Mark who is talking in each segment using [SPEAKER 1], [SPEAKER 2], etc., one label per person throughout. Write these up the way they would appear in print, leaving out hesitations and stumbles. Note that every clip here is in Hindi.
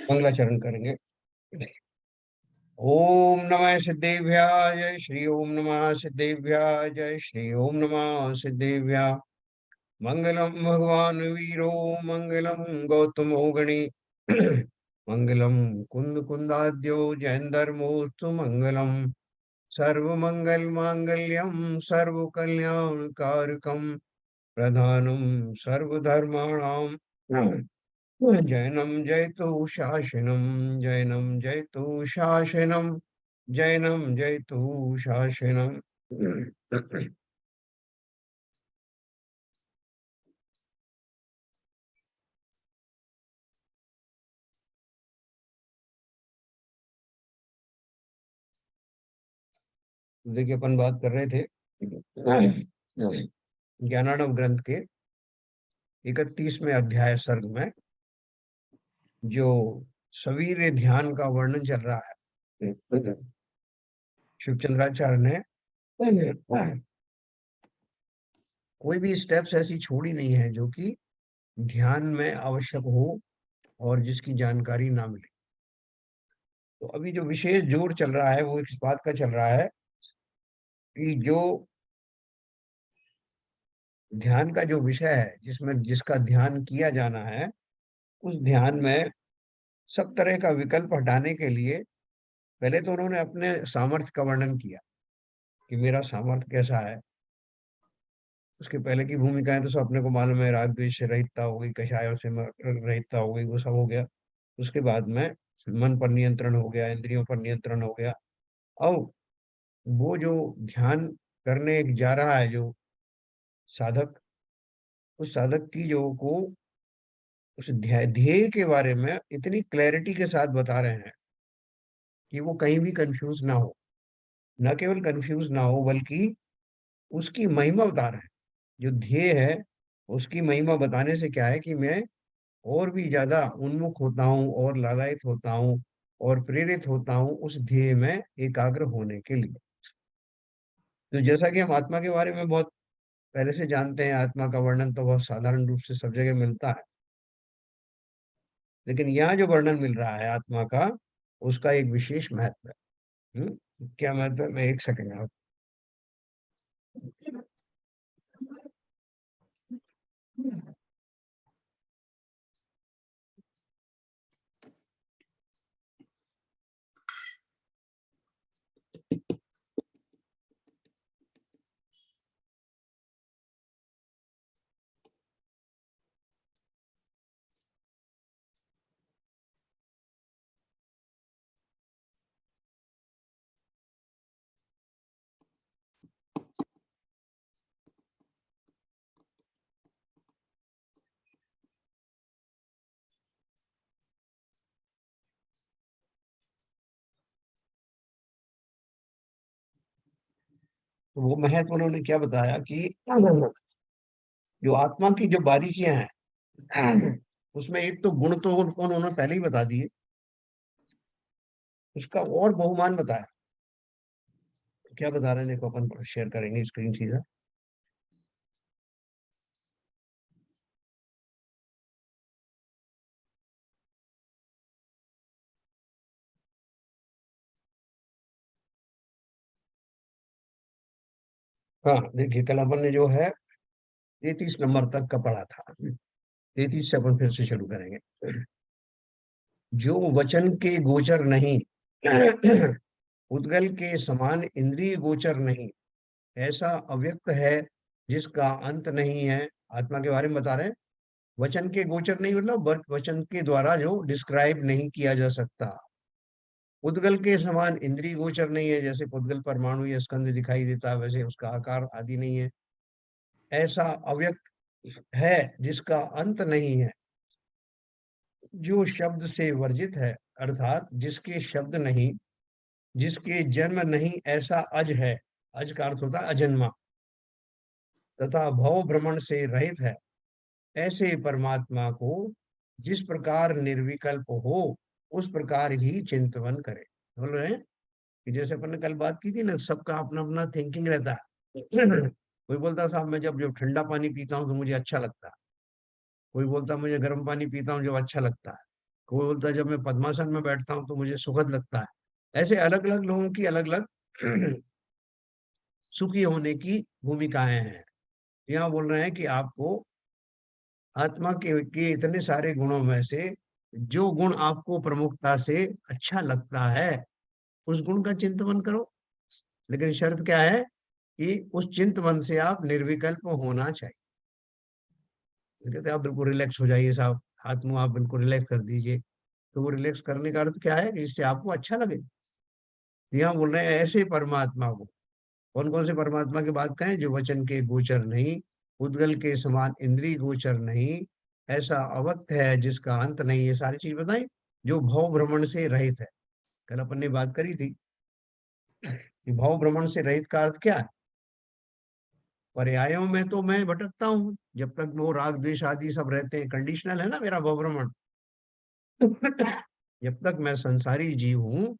[SPEAKER 1] मंगलाचरण करेंगे। ओम नमः सिद्धेभ्याय जय श्री ओम नमः सिद्धेभ्याय जय श्री ओम नमः सिद्धेभ्या। मंगलम भगवान वीरो मंगलम गौतमो गणी मंगलम कुंद कुंदाद्यो जयंदर्मोस्तु मंगलम सर्वमंगल मांगल्यम सर्व कल्याण कारकम प्रधानम सर्वधर्माणाम जैनम जयतु शासनम जैनम जयतु शासनम जैनम जयतु शासनम। देखिए अपन बात कर रहे थे ज्ञानानव ग्रंथ के 31वें अध्याय सर्ग में जो सवीर ध्यान का वर्णन चल रहा है। शिवचंद्राचार्य ने कोई भी स्टेप्स ऐसी छोड़ी नहीं है जो कि ध्यान में आवश्यक हो और जिसकी जानकारी ना मिले। तो अभी जो विशेष जोर चल रहा है वो इस बात का चल रहा है कि जो ध्यान का जो विषय है जिसमें जिसका ध्यान किया जाना है उस ध्यान में सब तरह का विकल्प हटाने के लिए पहले तो उन्होंने अपने सामर्थ्य का वर्णन किया कि मेरा सामर्थ्य कैसा है। उसके पहले की भूमिकाएं तो सब अपने को मालूम है, राग द्वेष से रहितता हो गई, कषायों से रहितता हो गई, वो सब हो गया। उसके बाद में मन पर नियंत्रण हो गया, इंद्रियों पर नियंत्रण हो गया। और वो जो ध्यान करने जा रहा है जो साधक, उस साधक की जो को उस ध्येय के बारे में इतनी क्लैरिटी के साथ बता रहे हैं कि वो कहीं भी कंफ्यूज ना हो। न केवल कंफ्यूज ना हो बल्कि उसकी महिमा बता रहे हैं। जो ध्येय है उसकी महिमा बताने से क्या है कि मैं और भी ज्यादा उन्मुख होता हूँ और लालायित होता हूँ और प्रेरित होता हूँ उस ध्येय में एकाग्र होने के लिए। तो जैसा कि हम आत्मा के बारे में बहुत पहले से जानते हैं, आत्मा का वर्णन तो बहुत साधारण रूप से सब जगह मिलता है, लेकिन यहाँ जो वर्णन मिल रहा है आत्मा का उसका एक विशेष महत्व है। क्या महत्व है? मैं एक सेकंड आप। तो वो महत्व उन्होंने क्या बताया कि जो आत्मा की जो बारीकियां हैं उसमें एक तो गुण तो उन्होंने पहले ही बता दिए, उसका और बहुमान बताया। क्या बता रहे हैं देखो, अपन शेयर करेंगे स्क्रीन सीधा। हाँ देखिए, कल अपन ने जो है 33 नंबर तक का पढ़ा था, 33 से अपन फिर से शुरू करेंगे। जो वचन के गोचर नहीं उद्गल के समान इंद्रिय गोचर नहीं, ऐसा अव्यक्त है जिसका अंत नहीं है। आत्मा के बारे में बता रहे हैं। वचन के गोचर नहीं मतलब वचन के द्वारा जो डिस्क्राइब नहीं किया जा सकता। उद्गल के समान इंद्रिय गोचर नहीं है, जैसे पुद्गल परमाणु या स्कंद दिखाई देता है वैसे उसका आकार आदि नहीं है। ऐसा अव्यक्त है जिसका अंत नहीं है, जो शब्द से वर्जित है, अर्थात जिसके शब्द नहीं, जिसके जन्म नहीं, ऐसा अज है। अज का अर्थ होता है अजन्मा, तथा भव भ्रमण से रहित है। ऐसे परमात्मा को जिस प्रकार निर्विकल्प हो उस प्रकार ही चिंतन करे। बोल रहे हैं कि जैसे अपन ने कल बात की थी ना, सबका अपना अपना थिंकिंग रहता है। कोई बोलता साहब मैं जब जब ठंडा पानी पीता हूँ तो मुझे अच्छा लगता है, कोई बोलता मुझे गर्म पानी पीता हूँ जब अच्छा लगता है। कोई बोलता है जब मैं पद्मासन में बैठता हूँ तो मुझे सुखद लगता है। ऐसे अलग अलग लोगों की अलग अलग सुखी होने की भूमिकाएं हैं। यहाँ बोल रहे हैं कि आपको आत्मा के इतने सारे गुणों में से जो गुण आपको प्रमुखता से अच्छा लगता है उस गुण का चिंतन करो। लेकिन शर्त क्या है कि उस चिंतन से आप निर्विकल्प होना चाहिए। कहते हैं आप बिल्कुल रिलैक्स हो जाइए साहब, हाथ मुंह आप बिल्कुल रिलैक्स कर दीजिए। तो वो रिलैक्स करने का अर्थ क्या है कि इससे आपको अच्छा लगे। यहाँ बोल रहे हैं ऐसे परमात्मा को, कौन कौन से परमात्मा की बात करें, जो वचन के गोचर नहीं, उद्गल के समान इंद्रिय गोचर नहीं, ऐसा अवक्त है जिसका अंत नहीं। ये सारी चीज बताएं, जो भव भ्रमण से रहित है। कल अपन ने बात करी थी कि भव भ्रमण से रहित का अर्थ क्या है। पर्यायों में तो मैं भटकता हूँ, जब तक वो राग द्वेष आदि सब रहते हैं, कंडीशनल है ना मेरा भव भ्रमण। जब तक मैं संसारी जीव हूं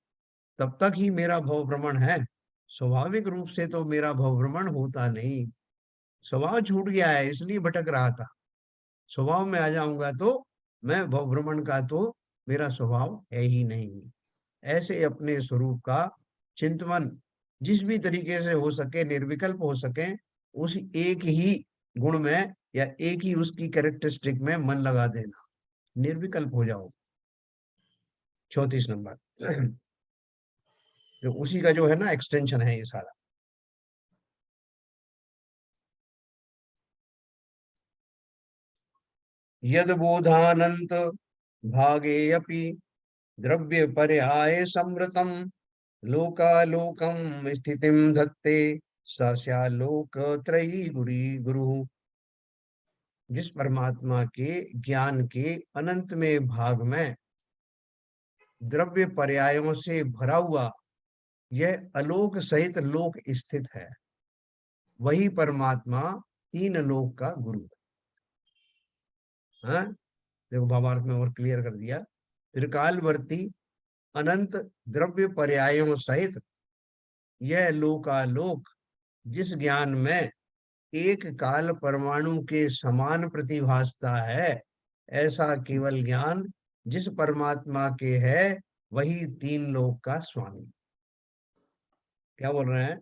[SPEAKER 1] तब तक ही मेरा भव भ्रमण है। स्वाभाविक रूप से तो मेरा भव भ्रमण होता नहीं। स्वभाव छूट गया है इसलिए भटक रहा था। स्वभाव में आ जाऊंगा तो मैं भव भ्रमण का तो मेरा स्वभाव है ही नहीं। ऐसे अपने स्वरूप का चिंतन जिस भी तरीके से हो सके, निर्विकल्प हो सके, उस एक ही गुण में या एक ही उसकी कैरेक्टरिस्टिक में मन लगा देना, निर्विकल्प हो जाओ। 34 नंबर जो उसी का जो है ना एक्सटेंशन है ये सारा। यद बोधानंत भागेऽपि द्रव्य पर्याय समृतम लोकालोकम स्थितिम धत्ते सस्यालोक त्रयी गुरु। जिस परमात्मा के ज्ञान के अनंत में भाग में द्रव्य पर्यायों से भरा हुआ यह अलोक सहित लोक स्थित है, वही परमात्मा तीन लोक का गुरु है। हाँ? देखो भावार्थ में और क्लियर कर दिया। त्रिकालवर्ती अनंत द्रव्य पर्यायों सहित यह लोकालोक जिस ज्ञान में एक काल परमाणु के समान प्रतिभासता है, ऐसा केवल ज्ञान जिस परमात्मा के है वही तीन लोक का स्वामी। क्या बोल रहे हैं,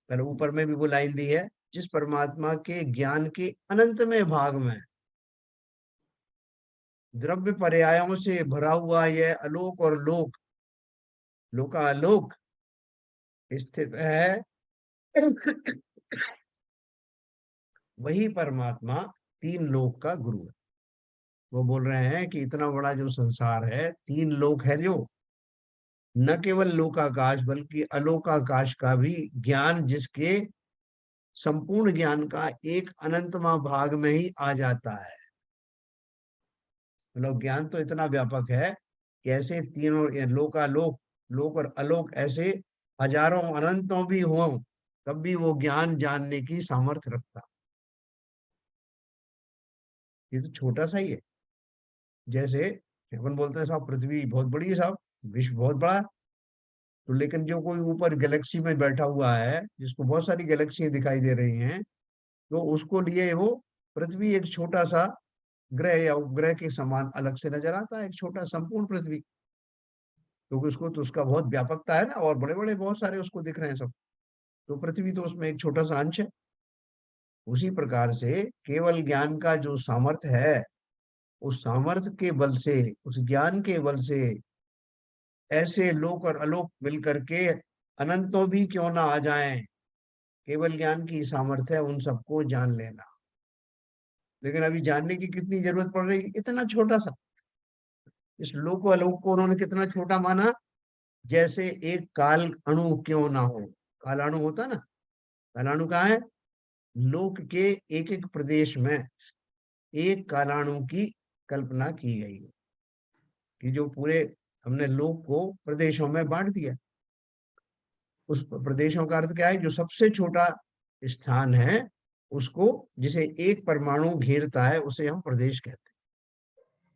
[SPEAKER 1] पहले ऊपर में भी वो लाइन दी है, जिस परमात्मा के ज्ञान के अनंत में भाग में द्रव्य पर्यायों से भरा हुआ यह अलोक और लोक, लोकालोक स्थित है, वही परमात्मा तीन लोक का गुरु है। वो बोल रहे हैं कि इतना बड़ा जो संसार है, तीन लोक है जो, न केवल लोकाकाश बल्कि अलोकाकाश का भी ज्ञान जिसके संपूर्ण ज्ञान का एक अनंतमा भाग में ही आ जाता है। मतलब ज्ञान तो इतना व्यापक है कि ऐसे तीनों ये लोकालोक, लोक और अलोक ऐसे हजारों अनंतों भी हों तब भी वो ज्ञान जानने की सामर्थ्य रखता। ये तो छोटा सा ही है। जैसे अपन बोलते हैं साहब पृथ्वी बहुत बड़ी है साहब, विश्व बहुत बड़ा है। तो लेकिन जो कोई ऊपर गैलेक्सी में बैठा हुआ है जिसको बहुत सारी गैलेक्सी दिखाई दे रही हैं, तो उसको लिए वो पृथ्वी एक छोटा सा ग्रह या उपग्रह के समान अलग से नजर आता है, एक छोटा संपूर्ण पृथ्वी। क्योंकि उसको तो उसका बहुत व्यापकता है ना, और बड़े बड़े बहुत सारे उसको दिख रहे हैं सब। तो पृथ्वी तो उसमें एक छोटा सा अंश है। उसी प्रकार से केवल ज्ञान का जो सामर्थ्य है, उस सामर्थ्य के बल से, उस ज्ञान के बल से ऐसे लोक और अलोक मिल करके अनंतों भी क्यों ना आ जाएं, केवल ज्ञान की सामर्थ्य है उन सबको जान लेना। लेकिन अभी जानने की कितनी जरूरत पड़ रही है, इतना छोटा सा। इस लोक अलोक को उन्होंने कितना छोटा माना, जैसे एक काल अणु क्यों ना हो। कालाणु होता ना, कालाणु कहाँ है, लोक के एक एक प्रदेश में एक कालाणु की कल्पना की गई है कि जो पूरे हमने लोक को प्रदेशों में बांट दिया। उस प्रदेशों का अर्थ क्या है, जो सबसे छोटा स्थान है उसको, जिसे एक परमाणु घेरता है उसे हम प्रदेश कहते हैं।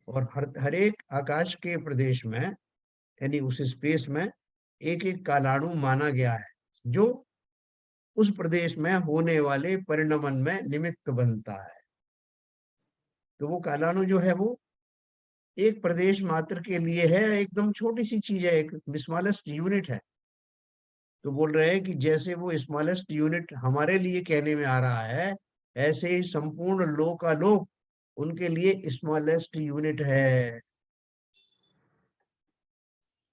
[SPEAKER 1] और हर एक आकाश के प्रदेश में यानी उस स्पेस में एक एक कालाणु माना गया है, जो उस प्रदेश में होने वाले परिणमन में निमित्त बनता है। तो वो कालाणु जो है वो एक प्रदेश मात्र के लिए है, एकदम छोटी सी चीज है, एक स्मॉलेस्ट यूनिट है। तो बोल रहे हैं कि जैसे वो स्मॉलेस्ट यूनिट हमारे लिए कहने में आ रहा है, ऐसे ही संपूर्ण लोकालोक उनके लिए स्मॉलेस्ट यूनिट है।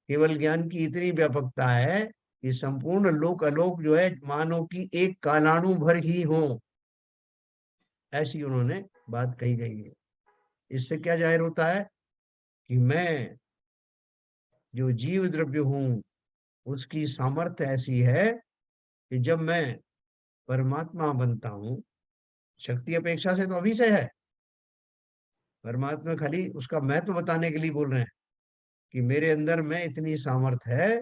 [SPEAKER 1] केवल ज्ञान की इतनी व्यापकता है कि संपूर्ण लोकालोक जो है मानो कि एक कालाणु भर ही हो, ऐसी उन्होंने बात कही गई है। इससे क्या जाहिर होता है कि मैं जो जीव द्रव्य हूं, उसकी सामर्थ्य ऐसी है कि जब मैं परमात्मा बनता हूं, शक्ति अपेक्षा से तो अभी से है, परमात्मा खाली उसका महत्व बताने के लिए बोल रहे हैं कि मेरे अंदर में इतनी सामर्थ्य है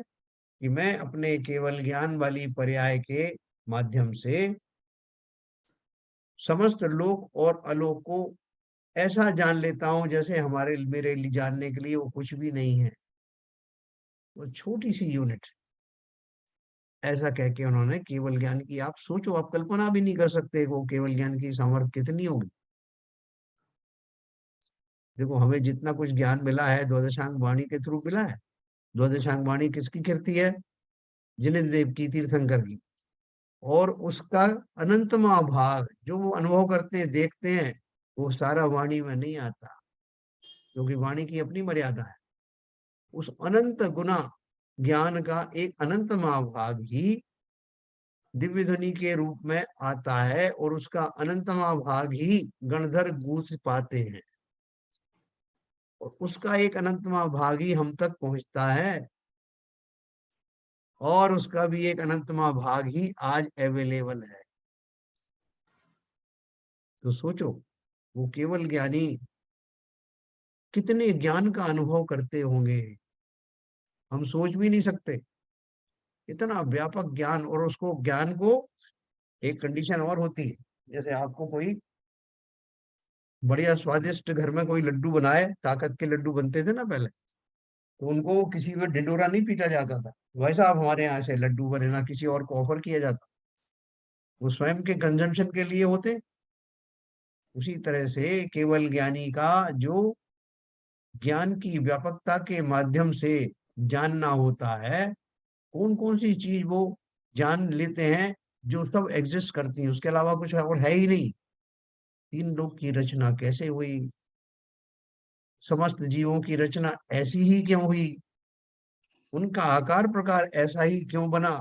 [SPEAKER 1] कि मैं अपने केवल ज्ञान वाली पर्याय के माध्यम से समस्त लोक और अलोक को ऐसा जान लेता हूं जैसे हमारे मेरे लिए जानने के लिए वो कुछ भी नहीं है, वो छोटी सी यूनिट। ऐसा कह के उन्होंने केवल ज्ञान की, आप सोचो, आप कल्पना भी नहीं कर सकते वो केवल ज्ञान की सामर्थ्य कितनी होगी। देखो, हमें जितना कुछ ज्ञान मिला है द्वादशांग वाणी के थ्रू मिला है। द्वादशांग वाणी किसकी कीर्ति है? जिनेन्द्र देव की, तीर्थंकर की। और उसका अनंतमा भाग जो वो अनुभव करते हैं, देखते हैं, वो सारा वाणी में नहीं आता, क्योंकि वाणी की अपनी मर्यादा है। उस अनंत गुना ज्ञान का एक अनंतमा भाग ही दिव्य ध्वनि के रूप में आता है, और उसका अनंतमा भाग ही गणधर गूंज पाते हैं, और उसका एक अनंतमा भाग ही हम तक पहुंचता है, और उसका भी एक अनंतमा भाग ही आज अवेलेबल है। तो सोचो, वो केवल ज्ञानी कितने ज्ञान का अनुभव करते होंगे, हम सोच भी नहीं सकते। इतना व्यापक ज्ञान, और उसको ज्ञान को एक कंडीशन और होती है, जैसे आपको कोई बढ़िया स्वादिष्ट घर में कोई लड्डू बनाए, ताकत के लड्डू बनते थे ना पहले, तो उनको किसी में ढिंडोरा नहीं पीटा जाता था, वैसा अब हमारे यहाँ से लड्डू बने ना किसी और को ऑफर किया जाता, वो स्वयं के कंजम्पशन के लिए होते। उसी तरह से केवल ज्ञानी का जो ज्ञान की व्यापकता के माध्यम से जानना होता है, कौन कौन सी चीज वो जान लेते हैं जो सब एग्जिस्ट करती है, उसके अलावा कुछ और है ही नहीं। तीन लोक की रचना कैसे हुई, समस्त जीवों की रचना ऐसी ही क्यों हुई, उनका आकार प्रकार ऐसा ही क्यों बना,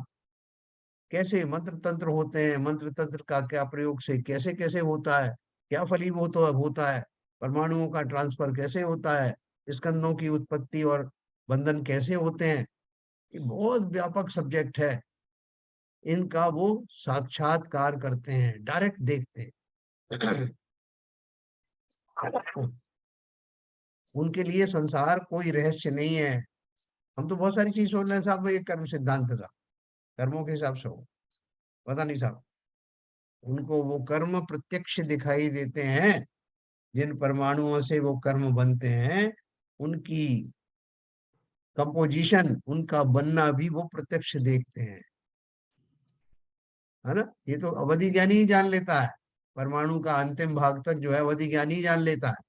[SPEAKER 1] कैसे मंत्र तंत्र होते हैं, मंत्र तंत्र का क्या प्रयोग से कैसे कैसे होता है, क्या फलीभूत होता है, परमाणुओं का ट्रांसफर कैसे होता है, स्कंदों की उत्पत्ति और बंधन कैसे होते हैं, ये बहुत व्यापक सब्जेक्ट है। इनका वो साक्षात्कार करते हैं, डायरेक्ट देखते हैं। उनके लिए संसार कोई रहस्य नहीं है। हम तो बहुत सारी चीज सोच रहे हैं साहब, ये कर्म सिद्धांत था, कर्मों के हिसाब से हो, पता नहीं साहब। उनको वो कर्म प्रत्यक्ष दिखाई देते हैं, जिन परमाणुओं से वो कर्म बनते हैं, उनकी कंपोजिशन, उनका बनना भी वो प्रत्यक्ष देखते हैं, है ना। ये तो अवधि ज्ञानी ही जान लेता है, परमाणु का अंतिम भाग तक जो है अवधि ज्ञानी ही जान लेता है।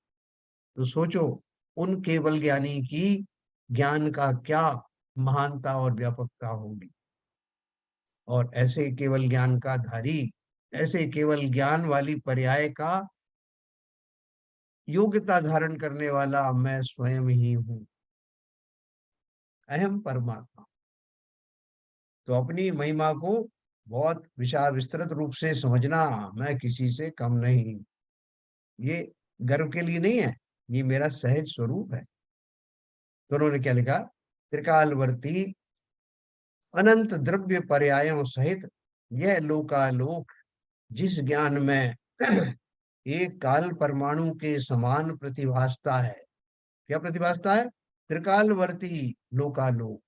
[SPEAKER 1] तो सोचो, उन केवल ज्ञानी की ज्ञान का क्या महानता और व्यापकता होगी। और ऐसे केवल ज्ञान का धारी, ऐसे केवल ज्ञान वाली पर्याय का योग्यता धारण करने वाला मैं स्वयं ही हूँ, अहम परमात्मा। तो अपनी महिमा को बहुत विशाल विस्तृत रूप से समझना, मैं किसी से कम नहीं, ये गर्व के लिए नहीं है, ये मेरा सहज स्वरूप है। तो उन्होंने क्या लिखा? त्रिकालवर्ती अनंत द्रव्य पर्यायों सहित यह लोकालोक जिस ज्ञान में एक काल परमाणु के समान प्रतिभासता है। क्या प्रतिभासता है? त्रिकालवर्ती लोकालोक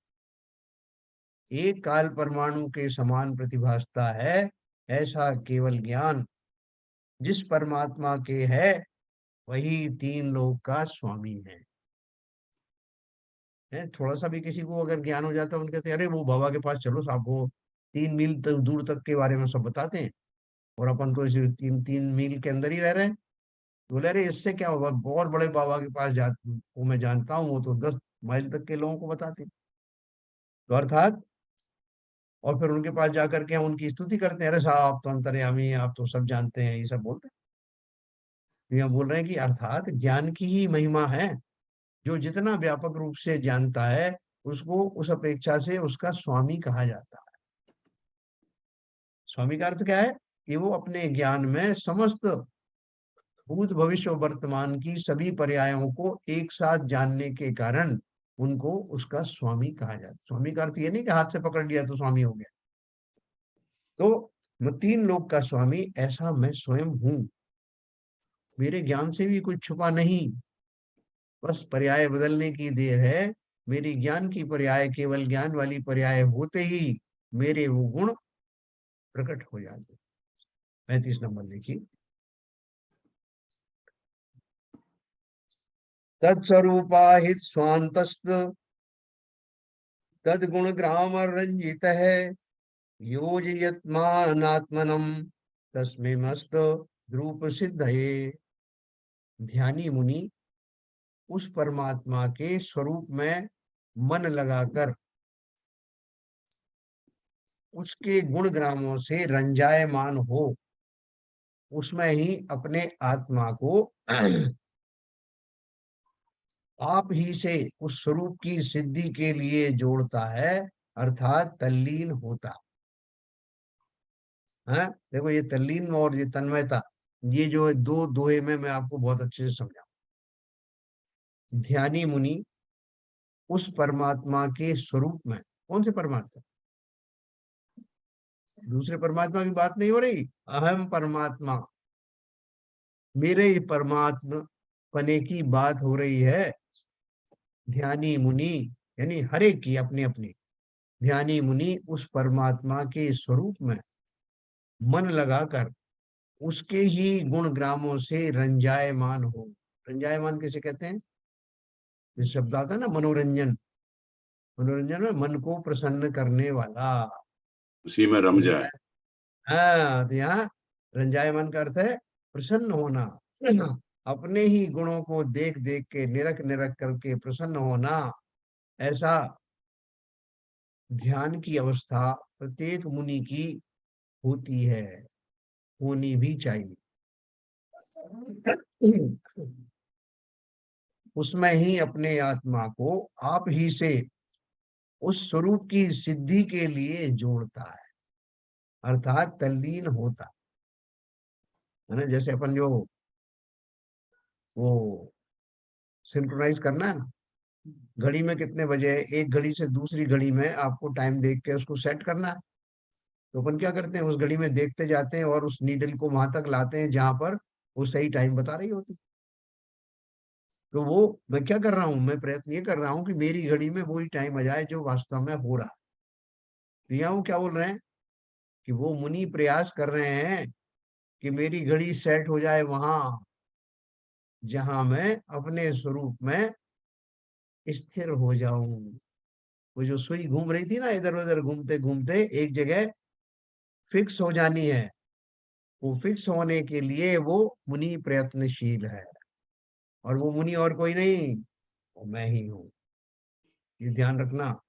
[SPEAKER 1] एक काल परमाणु के समान प्रतिभासता है, ऐसा केवल ज्ञान जिस परमात्मा के है, वही तीन लोक का स्वामी है। थोड़ा सा भी किसी को अगर ज्ञान हो जाता है, उनके कहते हैं अरे वो बाबा के पास चलो साहब, वो 3 मील तक दूर तक के बारे में सब बताते हैं, और अपन तो इस 3 मील के अंदर ही रह रहे हैं। बोले अरे इससे क्या होगा, बहुत बड़े बाबा के पास जा वो मैं जानता हूँ, वो तो 10 माइल तक के लोगों को बताते। तो अर्थात, और फिर उनके पास जाकर के हम उनकी स्तुति करते हैं, अरे साहब आप तो अंतर्यामी हैं, आप तो सब जानते हैं, ये सब बोलते हैं। तो यहाँ बोल रहे हैं कि अर्थात ज्ञान की ही महिमा है। जो जितना व्यापक रूप से जानता है, उसको उस अपेक्षा से उसका स्वामी कहा जाता है। स्वामी का अर्थ क्या है? कि वो अपने ज्ञान में समस्त भूत भविष्य और वर्तमान की सभी पर्यायों को एक साथ जानने के कारण उनको उसका स्वामी कहा जाता है। स्वामी का अर्थ ये नहीं कि हाथ से पकड़ लिया तो स्वामी हो गया। तो मैं तीन लोक का स्वामी ऐसा मैं स्वयं हूं। मेरे ज्ञान से भी कुछ छुपा नहीं, बस पर्याय बदलने की देर है। मेरी ज्ञान की पर्याय केवल ज्ञान वाली पर्याय होते ही मेरे वो गुण प्रकट हो जाते। 35 नंबर देखिए। तत्स्वरूपाहित स्वांतस्त तद्गुण ग्राम रंजित है, योजयत्मानात्मनम तस्मै मस्त रूप सिद्धये। ध्यानी मुनि उस परमात्मा के स्वरूप में मन लगाकर उसके गुण ग्रामों से रंजायमान हो, उसमें ही अपने आत्मा को आप ही से उस स्वरूप की सिद्धि के लिए जोड़ता है, अर्थात तल्लीन होता है। देखो ये तल्लीन और ये तन्मयता, ये जो दो दोहे में मैं आपको बहुत अच्छे से समझा। ध्यानी मुनि उस परमात्मा के स्वरूप में, कौन से परमात्मा? दूसरे परमात्मा की बात नहीं हो रही, अहम परमात्मा, मेरे ही परमात्मा पने की बात हो रही है। ध्यानी मुनि यानी हर एक की अपनी अपनी। ध्यानी मुनि उस परमात्मा के स्वरूप में मन लगाकर उसके ही गुण ग्रामों से रंजायमान हो। रंजायमान किसे कहते हैं? ये शब्द आता है ना, मनोरंजन। मनोरंजन में मन को प्रसन्न करने वाला।
[SPEAKER 2] उसी में रम जाए।
[SPEAKER 1] हाँ, तो यहाँ रंजायमान का अर्थ है प्रसन्न होना। अपने ही गुणों को देख देख के निरख निरख करके प्रसन्न होना, ऐसा ध्यान की अवस्था प्रत्येक मुनि की होती है, होनी भी चाहिए। उसमें ही अपने आत्मा को आप ही से उस स्वरूप की सिद्धि के लिए जोड़ता है, अर्थात तल्लीन होता है ना। जैसे अपन जो वो सिंक्रोनाइज करना है ना, घड़ी में कितने बजे है, एक घड़ी से दूसरी घड़ी में आपको टाइम देख के उसको सेट करना है। तो अपन क्या करते हैं, उस घड़ी में देखते जाते हैं और उस नीडल को वहां तक लाते हैं जहां पर वो सही टाइम बता रही होती। तो वो मैं क्या कर रहा हूँ, मैं प्रयत्न ये कर रहा हूँ कि मेरी घड़ी में वही टाइम आ जाए जो वास्तव में हो रहा है। तो यहाँ वो क्या बोल रहे हैं कि वो मुनि प्रयास कर रहे हैं कि मेरी घड़ी सेट हो जाए वहां जहां मैं अपने स्वरूप में स्थिर हो जाऊं। वो जो सुई घूम रही थी ना, इधर उधर घूमते घूमते एक जगह फिक्स हो जानी है, वो फिक्स होने के लिए वो मुनि प्रयत्नशील है। और वो मुनि और कोई नहीं, वो मैं ही हूँ। ये ध्यान रखना।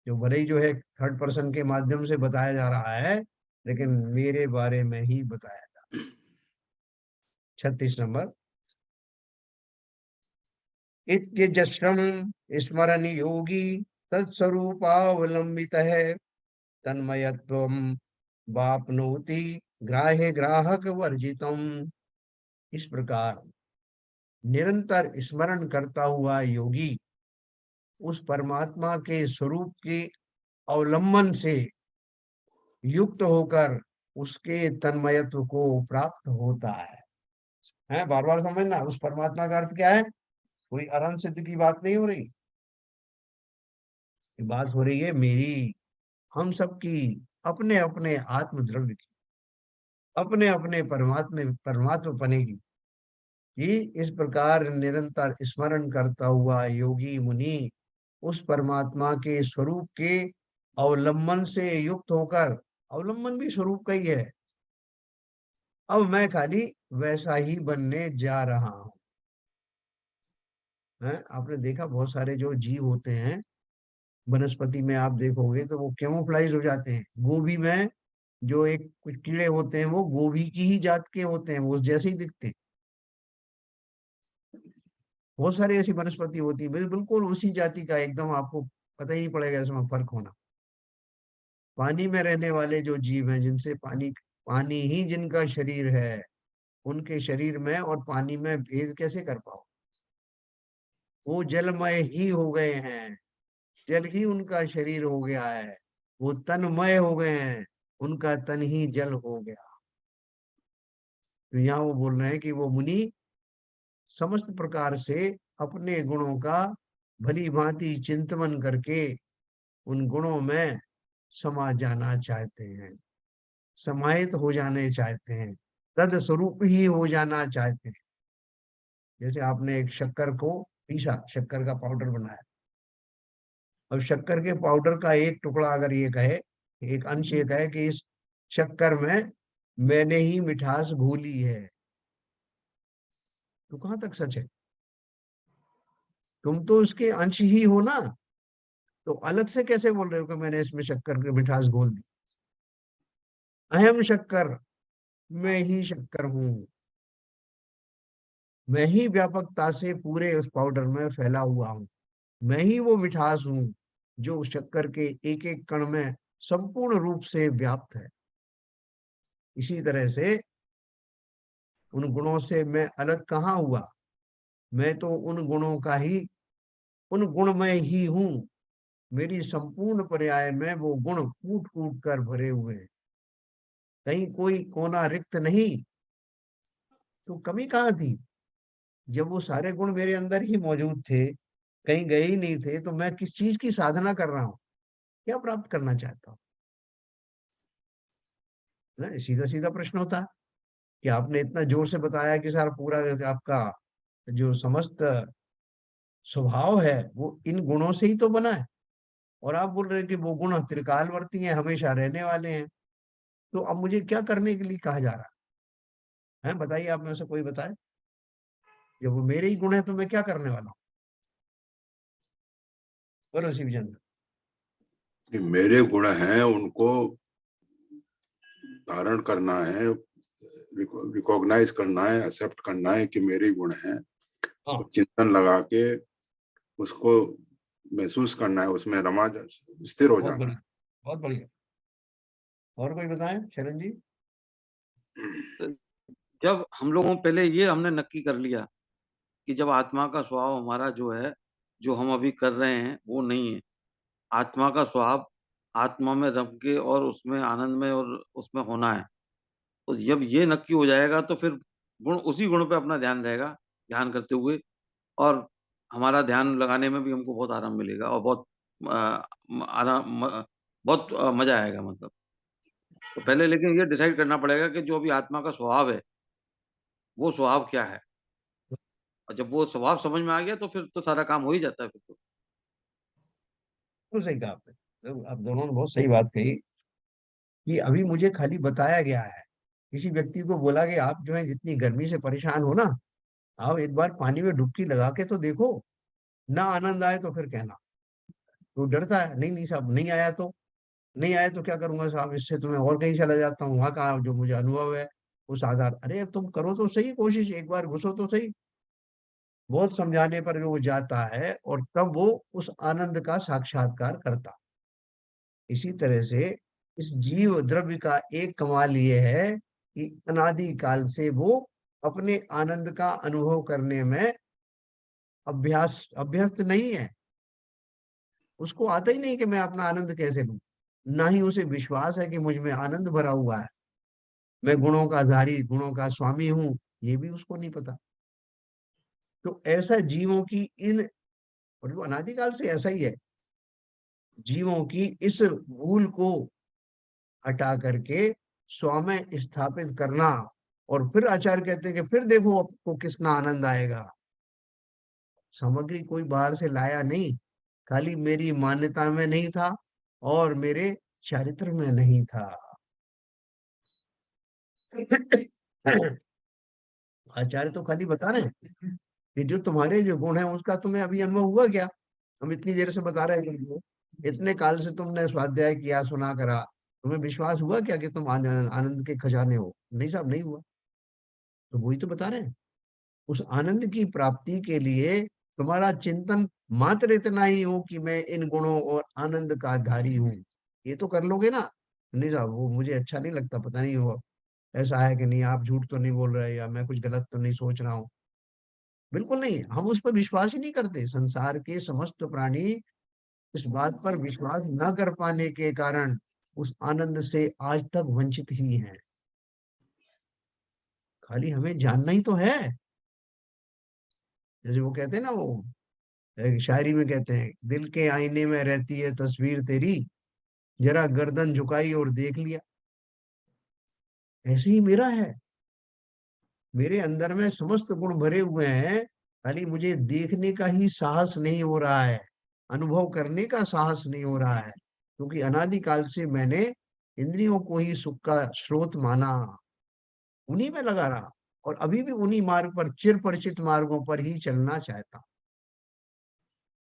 [SPEAKER 1] जो भले ही जो है थर्ड पर्सन के माध्यम से बताया जा रहा है, लेकिन मेरे बारे में ही बताया जा रहा है। 36 नंबर। इत्यजस्रम स्मरण योगी तत्स्वरूपावलंबित है, तन्मयत्वम वाप्नोति ग्राह्य ग्राहक वर्जितम। इस प्रकार निरंतर स्मरण करता हुआ योगी उस परमात्मा के स्वरूप के अवलंबन से युक्त होकर उसके तन्मयत्व को प्राप्त होता है। बार बार समझना, उस परमात्मा का अर्थ क्या है? कोई अरहंत सिद्ध की बात नहीं हो रही, ये बात हो रही है मेरी, हम सबकी, अपने अपने आत्म द्रव्य की, अपने अपने परमात्मा पने की। कि इस प्रकार निरंतर स्मरण करता हुआ योगी मुनि उस परमात्मा के स्वरूप के अवलंबन से युक्त होकर, अवलंबन भी स्वरूप का ही है, अब मैं खाली वैसा ही बनने जा रहा हूं। आपने देखा बहुत सारे जो जीव होते हैं वनस्पति में, आप देखोगे तो वो कैमोफ्लाइज हो जाते हैं। गोभी में जो एक कुछ कीड़े होते हैं वो गोभी की ही जात के होते हैं, वो जैसे ही दिखते हैं। बहुत सारी ऐसी वनस्पति होती है बिल्कुल उसी जाति का, एकदम आपको पता ही नहीं पड़ेगा इसमें फर्क होना। पानी में रहने वाले जो जीव हैं, जिनसे पानी पानी ही जिनका शरीर है, उनके शरीर में और पानी में भेद कैसे कर पाओ? वो जलमय ही हो गए हैं, जल ही उनका शरीर हो गया है। वो तन्मय हो गए हैं, उनका तन ही जल हो गया। तो यहाँ वो बोल रहे हैं कि वो मुनि समस्त प्रकार से अपने गुणों का भली भांति चिंतन करके उन गुणों में समा जाना चाहते हैं, समाहित हो जाने चाहते हैं, तद स्वरूप ही हो जाना चाहते हैं। जैसे आपने एक शक्कर को पीसा, शक्कर का पाउडर बनाया। अब शक्कर के पाउडर का एक टुकड़ा अगर ये कहे, एक अंश ये कहे कि इस शक्कर में मैंने ही मिठास घोली है, तो कहां तक सच है? तुम तो उसके अंश ही हो ना, तो अलग से कैसे बोल रहे हो कि मैंने इसमें शक्कर की मिठास घोल दी? अहम शक्कर, मैं ही शक्कर हूं, मैं ही व्यापकता से पूरे उस पाउडर में फैला हुआ हूं। मैं ही वो मिठास हूं जो शक्कर के एक एक कण में संपूर्ण रूप से व्याप्त है। इसी तरह से उन गुणों से मैं अलग कहाँ हुआ? मैं तो उन गुणों का ही, उन गुणमय ही हूँ। मेरी संपूर्ण पर्याय में वो गुण कूट कूट कर भरे हुए हैं, कहीं कोई कोना रिक्त नहीं। तो कमी कहाँ थी? जब वो सारे गुण मेरे अंदर ही मौजूद थे, कहीं गए ही नहीं थे, तो मैं किस चीज की साधना कर रहा हूँ, क्या प्राप्त करना चाहता हूँ? ना, सीधा सीधा प्रश्न होता है कि आपने इतना जोर से बताया कि सर पूरा आपका जो समस्त स्वभाव है वो इन गुणों से ही तो बना है, और आप बोल रहे हैं कि वो गुण त्रिकालवर्ती हैं, हमेशा रहने वाले हैं। तो अब मुझे क्या करने के लिए कहा जा रहा है? बताइए, आप में से कोई बताए। जब वो मेरे ही गुण है तो मैं क्या करने वाला हूँ? बोलो शिवचंद्र।
[SPEAKER 2] ये मेरे गुण हैं, उनको धारण करना है, रिकॉग्नाइज करना है, एक्सेप्ट करना है कि मेरे गुण हैं।
[SPEAKER 1] हाँ,
[SPEAKER 2] और चिंतन लगा के उसको महसूस करना है, उसमें स्थिर हो
[SPEAKER 1] बहुत
[SPEAKER 2] जाना
[SPEAKER 1] बढ़िया, बहुत बढ़िया। और कोई बताए शरण जी?
[SPEAKER 2] है।
[SPEAKER 3] जब हम लोगों पहले ये हमने नक्की कर लिया कि जब आत्मा का स्वभाव हमारा जो है, जो हम अभी कर रहे हैं वो नहीं है। आत्मा का स्वभाव आत्मा में रम के और उसमें आनंद में और उसमें होना है। तो जब ये नक्की हो जाएगा तो फिर गुण, उसी गुण पे अपना ध्यान रहेगा, ध्यान करते हुए, और हमारा ध्यान लगाने में भी हमको बहुत आराम मिलेगा और बहुत बहुत मजा आएगा मतलब। तो पहले लेकिन ये डिसाइड करना पड़ेगा कि जो अभी आत्मा का स्वभाव है, वो स्वभाव क्या है? और जब वो स्वभाव समझ में आ गया तो फिर तो सारा काम हो ही जाता है फिर तो।
[SPEAKER 1] बिल्कुल सही कहा आपने। तो आप दोनों ने बहुत सही बात कही कि अभी मुझे खाली बताया गया है, किसी व्यक्ति को बोला कि आप जो है जितनी गर्मी से परेशान हो ना, आप एक बार पानी में डुबकी लगा के तो देखो, ना आनंद आए तो फिर कहना। तो डरता है, नहीं नहीं साहब, नहीं आया तो, नहीं आया तो क्या करूंगा साहब, इससे तो मैं और कहीं चला जाता हूँ, वहां का जो मुझे अनुभव है उस आधार। अरे अब तुम करो तो सही कोशिश, एक बार घुसो तो सही। बहुत समझाने पर वो जाता है और तब वो उस आनंद का साक्षात्कार करता। इसी तरह से इस जीव द्रव्य का एक कमाल ये है कि अनादि काल से वो अपने आनंद का अनुभव करने में अभ्यस्त नहीं है। उसको आता ही नहीं कि मैं अपना आनंद कैसे लूं, ना ही उसे विश्वास है कि मुझ में आनंद भरा हुआ है, मैं गुणों का धारी, गुणों का स्वामी हूँ, ये भी उसको नहीं पता। तो ऐसा जीवों की इन, और वो अनादिकाल से ऐसा ही है, जीवों की इस भूल को हटा करके स्व में स्थापित करना। और फिर आचार्य कहते हैं कि फिर देखो आपको कितना आनंद आएगा। सामग्री कोई बाहर से लाया नहीं, खाली मेरी मान्यता में नहीं था और मेरे चारित्र में नहीं था। आचार्य तो खाली बता रहे हैं कि जो तुम्हारे जो गुण है उसका तुम्हें अभी अनुभव हुआ क्या? हम इतनी देर से बता रहे हैं तुमको, इतने काल से तुमने स्वाध्याय किया, सुना करा, तुम्हें विश्वास हुआ क्या कि तुम आनंद के खजाने हो? नहीं साहब, नहीं हुआ। तो वही तो बता रहे हैं, उस आनंद की प्राप्ति के लिए तुम्हारा चिंतन मात्र इतना ही हो कि मैं इन गुणों और आनंद का धारी हूँ, ये तो कर लोगे ना। नहीं साहब, वो मुझे अच्छा नहीं लगता, पता नहीं वो ऐसा है कि नहीं, आप झूठ तो नहीं बोल रहे या मैं कुछ गलत तो नहीं सोच रहा हूँ। बिल्कुल नहीं, हम उस पर विश्वास ही नहीं करते। संसार के समस्त प्राणी इस बात पर विश्वास न कर पाने के कारण उस आनंद से आज तक वंचित ही हैं। खाली हमें जानना ही तो है। जैसे वो कहते हैं ना, वो एक शायरी में कहते हैं, दिल के आईने में रहती है तस्वीर तेरी, जरा गर्दन झुकाई और देख लिया। ऐसे ही मेरा है, मेरे अंदर में समस्त गुण भरे हुए हैं, खाली मुझे देखने का ही साहस नहीं हो रहा है, अनुभव करने का साहस नहीं हो रहा है, क्योंकि अनादिकाल से मैंने इंद्रियों को ही सुख का स्रोत माना, उन्हीं में लगा रहा, और अभी भी उन्हीं मार्ग पर, चिर परिचित मार्गों पर ही चलना चाहता।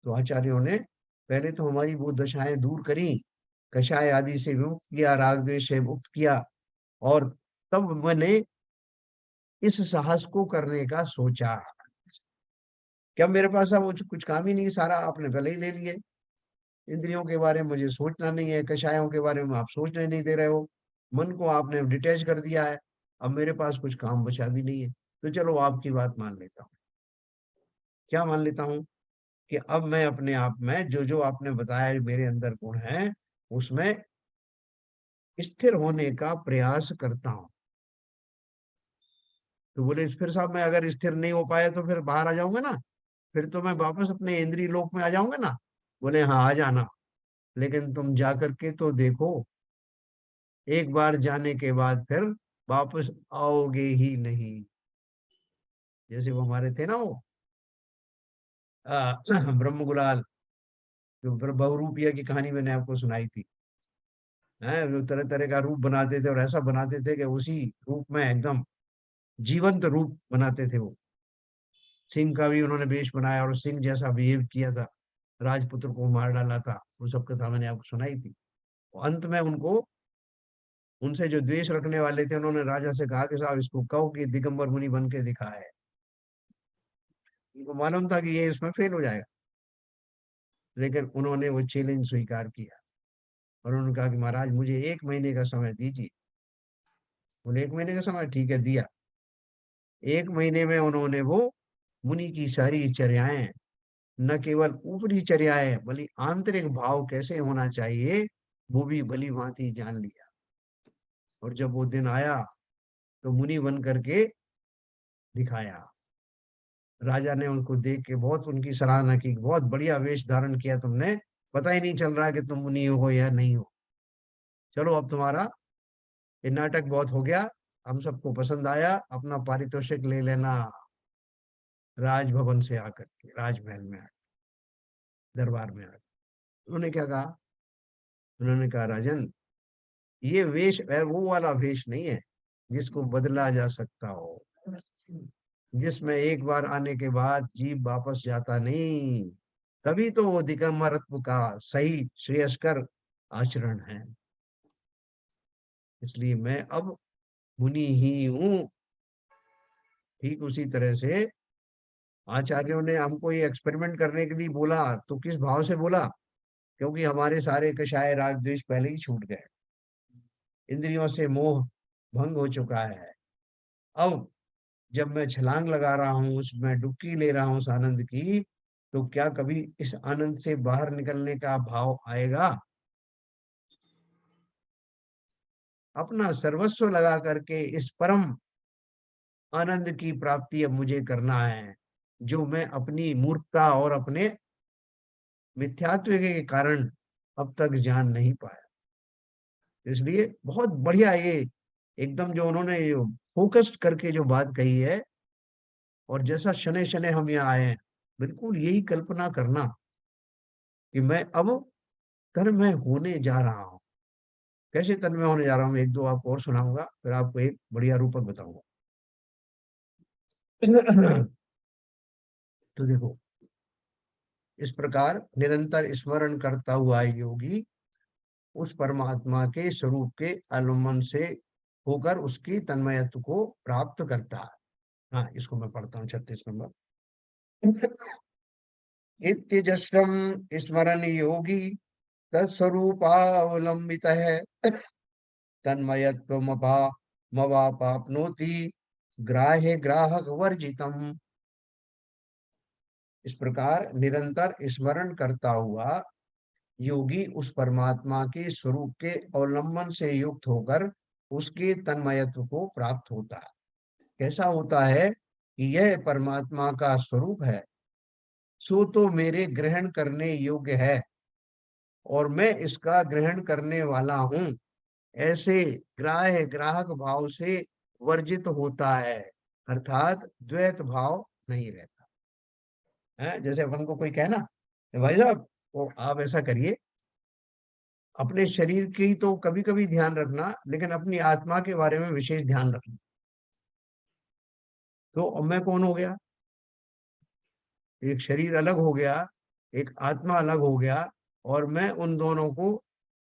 [SPEAKER 1] तो आचार्यों ने पहले तो हमारी वो दशाएं दूर करी, कषाय आदि से विमुक्त किया, राग द्वेष से मुक्त किया, और तब मैंने इस साहस को करने का सोचा। क्या मेरे पास अब कुछ काम ही नहीं, सारा आपने पहले ही ले लिए। इंद्रियों के बारे में मुझे सोचना नहीं है, कषायों के बारे में आप सोचने नहीं दे रहे हो, मन को आपने डिटैच कर दिया है। अब मेरे पास कुछ काम बचा भी नहीं है, तो चलो आपकी बात मान लेता हूँ। क्या मान लेता हूँ? कि अब मैं अपने आप में जो जो आपने बताया मेरे अंदर गुण है, उसमें स्थिर होने का प्रयास करता हूँ। तो बोले फिर साहब, मैं अगर स्थिर नहीं हो पाया तो फिर बाहर आ जाऊंगा ना, फिर तो मैं वापस अपने इंद्रिय लोक में आ जाऊंगा ना। बोले हाँ, आ जाना, लेकिन तुम जा करके तो देखो, एक बार जाने के बाद फिर वापस आओगे ही नहीं। जैसे वो हमारे थे ना, वो ब्रह्म गुलाल, जो बहुरूपिया की कहानी मैंने आपको सुनाई थी, है, जो तरह तरह का रूप बनाते थे और ऐसा बनाते थे कि उसी रूप में एकदम जीवंत रूप बनाते थे वो। सिंह का भी उन्होंने वेश बनाया और सिंह जैसा बिहेव किया था, राजपुत्र को मार डाला था, वो सब कथा मैंने आपको सुनाई थी। अंत में उनको, उनसे जो द्वेष रखने वाले थे, उन्होंने राजा से कहा कि साहब इसको कहो कि दिगंबर मुनि बन के दिखाए। उनको मालूम था कि ये इसमें फेल हो जाएगा, लेकिन उन्होंने वो चैलेंज स्वीकार किया और उन्होंने कहा कि महाराज मुझे 1 महीने का समय दीजिए। बोले 1 महीने का समय, ठीक है, दिया। 1 महीने में उन्होंने वो मुनि की सारी चर्याएं, न केवल ऊपरी चर्याएं बल्कि आंतरिक भाव कैसे होना चाहिए वो भी भली भांति जान लिया। और जब वो दिन आया तो मुनि बन करके दिखाया। राजा ने उनको देख के बहुत उनकी सराहना की, बहुत बढ़िया वेश धारण किया तुमने, पता ही नहीं चल रहा कि तुम मुनि हो या नहीं हो। चलो अब तुम्हारा ये नाटक बहुत हो गया, हम सबको पसंद आया, अपना पारितोषिक ले लेना राजभवन से आकर के, राजमहल में आकर, दरबार में आकर। उन्होंने क्या कहा? उन्होंने कहा राजन, ये वेश वो वाला वेश नहीं है जिसको बदला जा सकता हो, जिसमें एक बार आने के बाद जीव वापस जाता नहीं। तभी तो वो दिगंबरत्व का सही श्रेयस्कर आचरण है। इसलिए मैं अब मुनि ही हूँ। ठीक उसी तरह से आचार्यों ने हमको ये एक्सपेरिमेंट करने के लिए बोला, तो किस भाव से बोला? क्योंकि हमारे सारे कषाय राग द्वेष पहले ही छूट गए, इंद्रियों से मोह भंग हो चुका है। अब जब मैं छलांग लगा रहा हूँ, उसमें डुबकी ले रहा हूँ उस आनंद की, तो क्या कभी इस आनंद से बाहर निकलने का भाव आएगा? अपना सर्वस्व लगा करके इस परम आनंद की प्राप्ति अब मुझे करना है, जो मैं अपनी मूर्खता और अपने मिथ्यात्व के कारण अब तक जान नहीं पाया। इसलिए बहुत बढ़िया ये एकदम जो उन्होंने फोकस्ड करके जो बात कही है, और जैसा शनै शनै हम यहाँ आए हैं, बिल्कुल यही कल्पना करना कि मैं अब तन्मय होने जा रहा हूँ। कैसे तन्मय होने जा रहा हूँ, एक दो आपको और सुनाऊंगा, फिर आपको एक बढ़िया रूपक बताऊंगा। तो देखो, इस प्रकार निरंतर स्मरण करता हुआ योगी उस परमात्मा के स्वरूप के अवलंबन से होकर उसकी तन्मयत्व को प्राप्त करता है। हाँ, इसको मैं पढ़ता हूँ 36 नंबर। इत्यजस्रम स्मरण योगी तत्स्वरूपावलंबित है तन्मयत्व मवापाप्नोति ग्राह्य ग्राहक वर्जितम। इस प्रकार निरंतर स्मरण करता हुआ योगी उस परमात्मा के स्वरूप के अवलंबन से युक्त होकर उसके तन्मयत्व को प्राप्त होता है। कैसा होता है कि यह परमात्मा का स्वरूप है, सो तो मेरे ग्रहण करने योग्य है और मैं इसका ग्रहण करने वाला हूँ, ऐसे ग्राह्य ग्राहक भाव से वर्जित होता है, अर्थात द्वैत भाव नहीं रहता है। जैसे अपन को कोई कहना भाई साहब वो आप ऐसा करिए, अपने शरीर की तो कभी कभी ध्यान रखना, लेकिन अपनी आत्मा के बारे में विशेष ध्यान रखना। तो अब मैं कौन हो गया? एक शरीर अलग हो गया, एक आत्मा अलग हो गया, और मैं उन दोनों को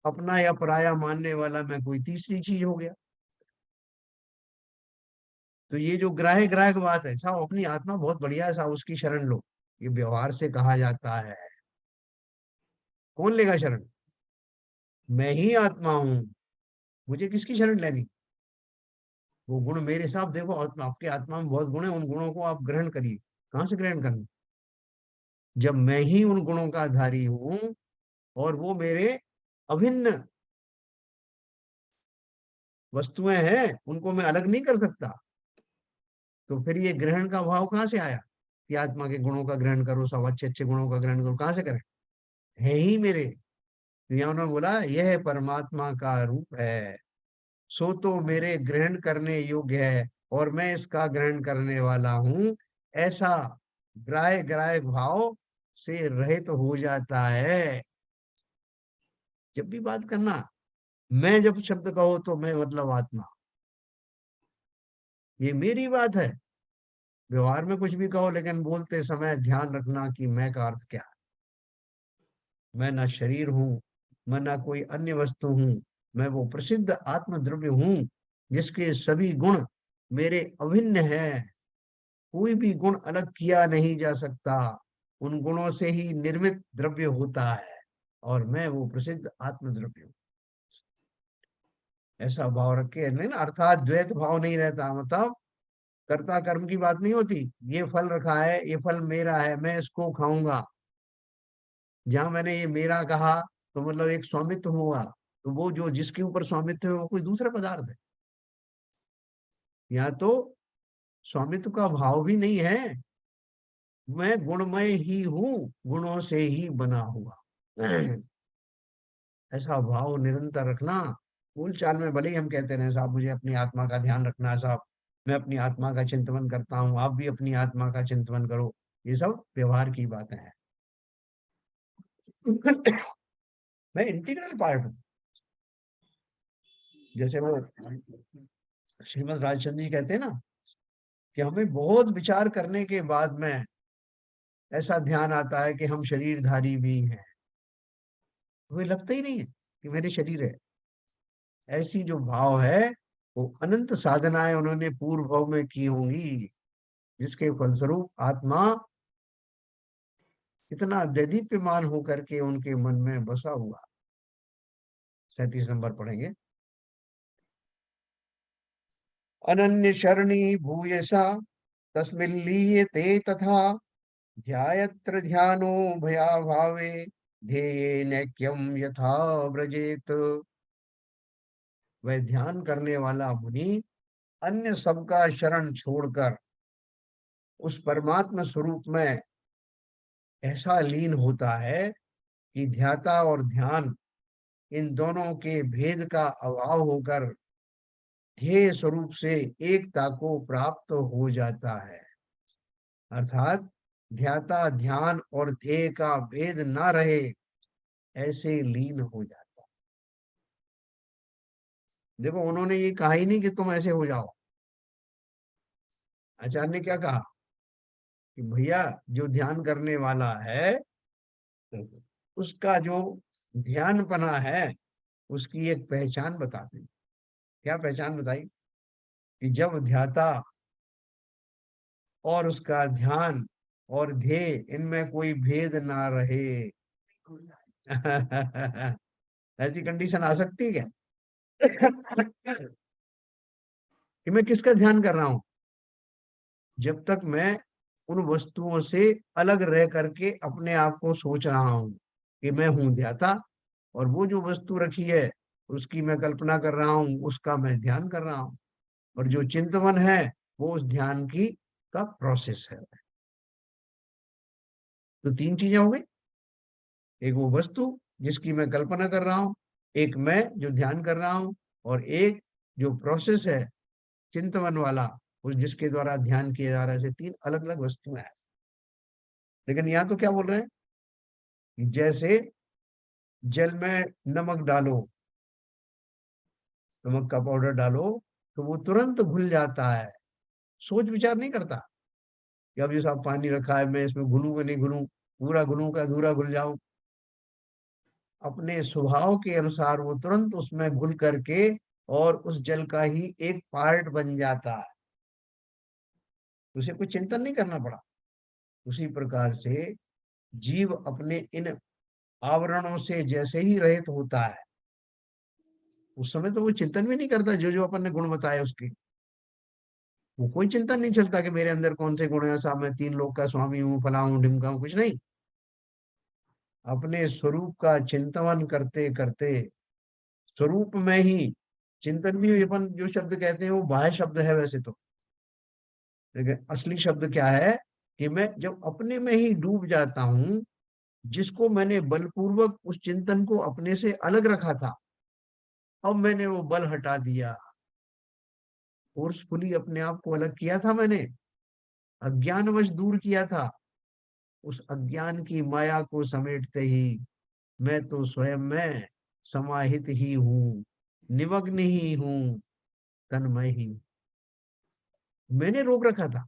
[SPEAKER 1] अपना या पराया मानने वाला मैं कोई तीसरी चीज हो गया। तो ये जो ग्राह्य ग्राहक बात है, साहब अपनी आत्मा बहुत बढ़िया है, साहब उसकी शरण लो, ये व्यवहार से कहा जाता है। कौन लेगा शरण? मैं ही आत्मा हूं, मुझे किसकी शरण लेनी? वो गुण मेरे साथ देखो, आपके आत्मा में बहुत गुण है, उन गुणों को आप ग्रहण करिए। कहाँ से ग्रहण करना? जब मैं ही उन गुणों का धारी हूं और वो मेरे अभिन्न वस्तुएं हैं, उनको मैं अलग नहीं कर सकता, तो फिर ये ग्रहण का भाव कहाँ से आया कि आत्मा के गुणों का ग्रहण करो, सब अच्छे अच्छे गुणों का ग्रहण करो? कहाँ से करें? है ही मेरे। तो यहाँ उन्होंने बोला यह परमात्मा का रूप है, सो तो मेरे ग्रहण करने योग्य है और मैं इसका ग्रहण करने वाला हूं, ऐसा ग्राह्य ग्राह्य भाव से रहित हो जाता है। जब भी बात करना, मैं जब शब्द कहो तो मैं मतलब आत्मा, ये मेरी बात है। व्यवहार में कुछ भी कहो, लेकिन बोलते समय ध्यान रखना कि मैं का अर्थ क्या है। मैं ना शरीर हूं, मैं ना कोई अन्य वस्तु हूं, मैं वो प्रसिद्ध आत्म द्रव्य हूं जिसके सभी गुण मेरे अभिन्न हैं, कोई भी गुण अलग किया नहीं जा सकता, उन गुणों से ही निर्मित द्रव्य होता है, और मैं वो प्रसिद्ध आत्म द्रव्य हूँ। ऐसा भाव रखे नहीं ना, अर्थात द्वैत भाव नहीं रहता, मतलब कर्ता कर्म की बात नहीं होती, ये फल रखा है, ये फल मेरा है, मैं इसको खाऊंगा। जहां मैंने ये मेरा कहा तो मतलब एक स्वामित्व हुआ, तो वो जो जिसके ऊपर स्वामित्व है वो कोई दूसरा पदार्थ है। यहाँ तो स्वामित्व का भाव भी नहीं है, मैं गुणमय ही हूँ, गुणों से ही बना हुआ। ऐसा भाव निरंतर रखना। बोल चाल में भले ही हम कहते रहे साहब मुझे अपनी आत्मा का ध्यान रखना है साहब, मैं अपनी आत्मा का चिंतन करता हूँ, आप भी अपनी आत्मा का चिंतन करो, ये सब व्यवहार की बातें हैं। मैं इंटीग्रल पार्ट हूँ। जैसे वो श्रीमद राजचंद्र जी कहते हैं ना कि हमें बहुत विचार करने के बाद में ऐसा ध्यान आता है कि हम शरीरधारी भी हैं, हमें लगता ही नहीं है कि मेरे शरीर है। ऐसी जो भाव है, वो अनंत साधनाएं उन्होंने पूर्व भाव में की होंगी, जिसके फलस्वरूप आत्मा इतना दैदीप्यमान होकर के उनके मन में बसा हुआ। 37 नंबर पढ़ेंगे। अनन्य शरणी भूयसा तस्मिल्लीयते तथा ध्यायत्र ध्यानो भया भावे ध्येये नैक्यम यथा व्रजेत। वह ध्यान करने वाला मुनि अन्य सबका शरण छोड़कर उस परमात्मा स्वरूप में ऐसा लीन होता है कि ध्याता और ध्यान इन दोनों के भेद का अभाव होकर ध्येय स्वरूप से एकता को प्राप्त हो जाता है। अर्थात ध्याता ध्यान और ध्येय का भेद ना रहे, ऐसे लीन हो जाता। देखो उन्होंने ये कहा ही नहीं कि तुम ऐसे हो जाओ, आचार्य ने क्या कहा कि भैया जो ध्यान करने वाला है उसका जो ध्यानपना है उसकी एक पहचान बताते हैं। क्या पहचान बताई? कि जब ध्याता और उसका ध्यान और ध्येय इनमें कोई भेद ना रहे। ऐसी कंडीशन आ सकती है क्या? कि मैं किसका ध्यान कर रहा हूं? जब तक मैं उन वस्तुओं से अलग रह करके अपने आप को सोच रहा हूं कि मैं हूं ध्याता, और वो जो वस्तु रखी है उसकी मैं कल्पना कर रहा हूं, उसका मैं ध्यान कर रहा हूं। और जो चिंतवन है वो उस ध्यान की का प्रोसेस है। तो तीन चीजें हो गई, एक वो वस्तु जिसकी मैं कल्पना कर रहा हूं, एक मैं जो ध्यान कर रहा हूं, और एक जो प्रोसेस है चिंतवन वाला, उस जिसके द्वारा ध्यान किया जा रहा है। ऐसे तीन अलग अलग वस्तुएं हैं। लेकिन यहाँ तो क्या बोल रहे हैं कि जैसे जल में नमक डालो, नमक का पाउडर डालो तो वो तुरंत घुल जाता है, सोच विचार नहीं करता कि अब ये साहब पानी रखा है, मैं इसमें घुलूं कि नहीं घुलूं, पूरा घुलूं का अधूरा घुल जाऊं। अपने स्वभाव के अनुसार वो तुरंत उसमें घुल करके और उस जल का ही एक पार्ट बन जाता है, उसे कोई चिंतन नहीं करना पड़ा। उसी प्रकार से जीव अपने इन आवरणों से जैसे ही रहित होता है, उस समय तो वो चिंतन भी नहीं करता जो जो अपन ने गुण बताए उसके, वो कोई चिंतन नहीं चलता कि मेरे अंदर कौन से गुण है, साहब मैं तीन लोक का स्वामी हूँ, फला हूँ, ढिमका हूँ, कुछ नहीं। अपने स्वरूप का चिंतन करते करते स्वरूप में ही चिंतन भी, अपन जो शब्द कहते हैं वो बाह्य शब्द है वैसे तो, लेकिन असली शब्द क्या है कि मैं जब अपने में ही डूब जाता हूं, जिसको मैंने बलपूर्वक उस चिंतन को अपने से अलग रखा था, अब मैंने वो बल हटा दिया, फोर्सफुली अपने आप को अलग किया था मैंने, अज्ञानवश दूर किया था। उस अज्ञान की माया को समेटते ही मैं तो स्वयं में समाहित ही हूँ, निमग्न ही हूँ, तन्मय ही। मैंने रोक रखा था।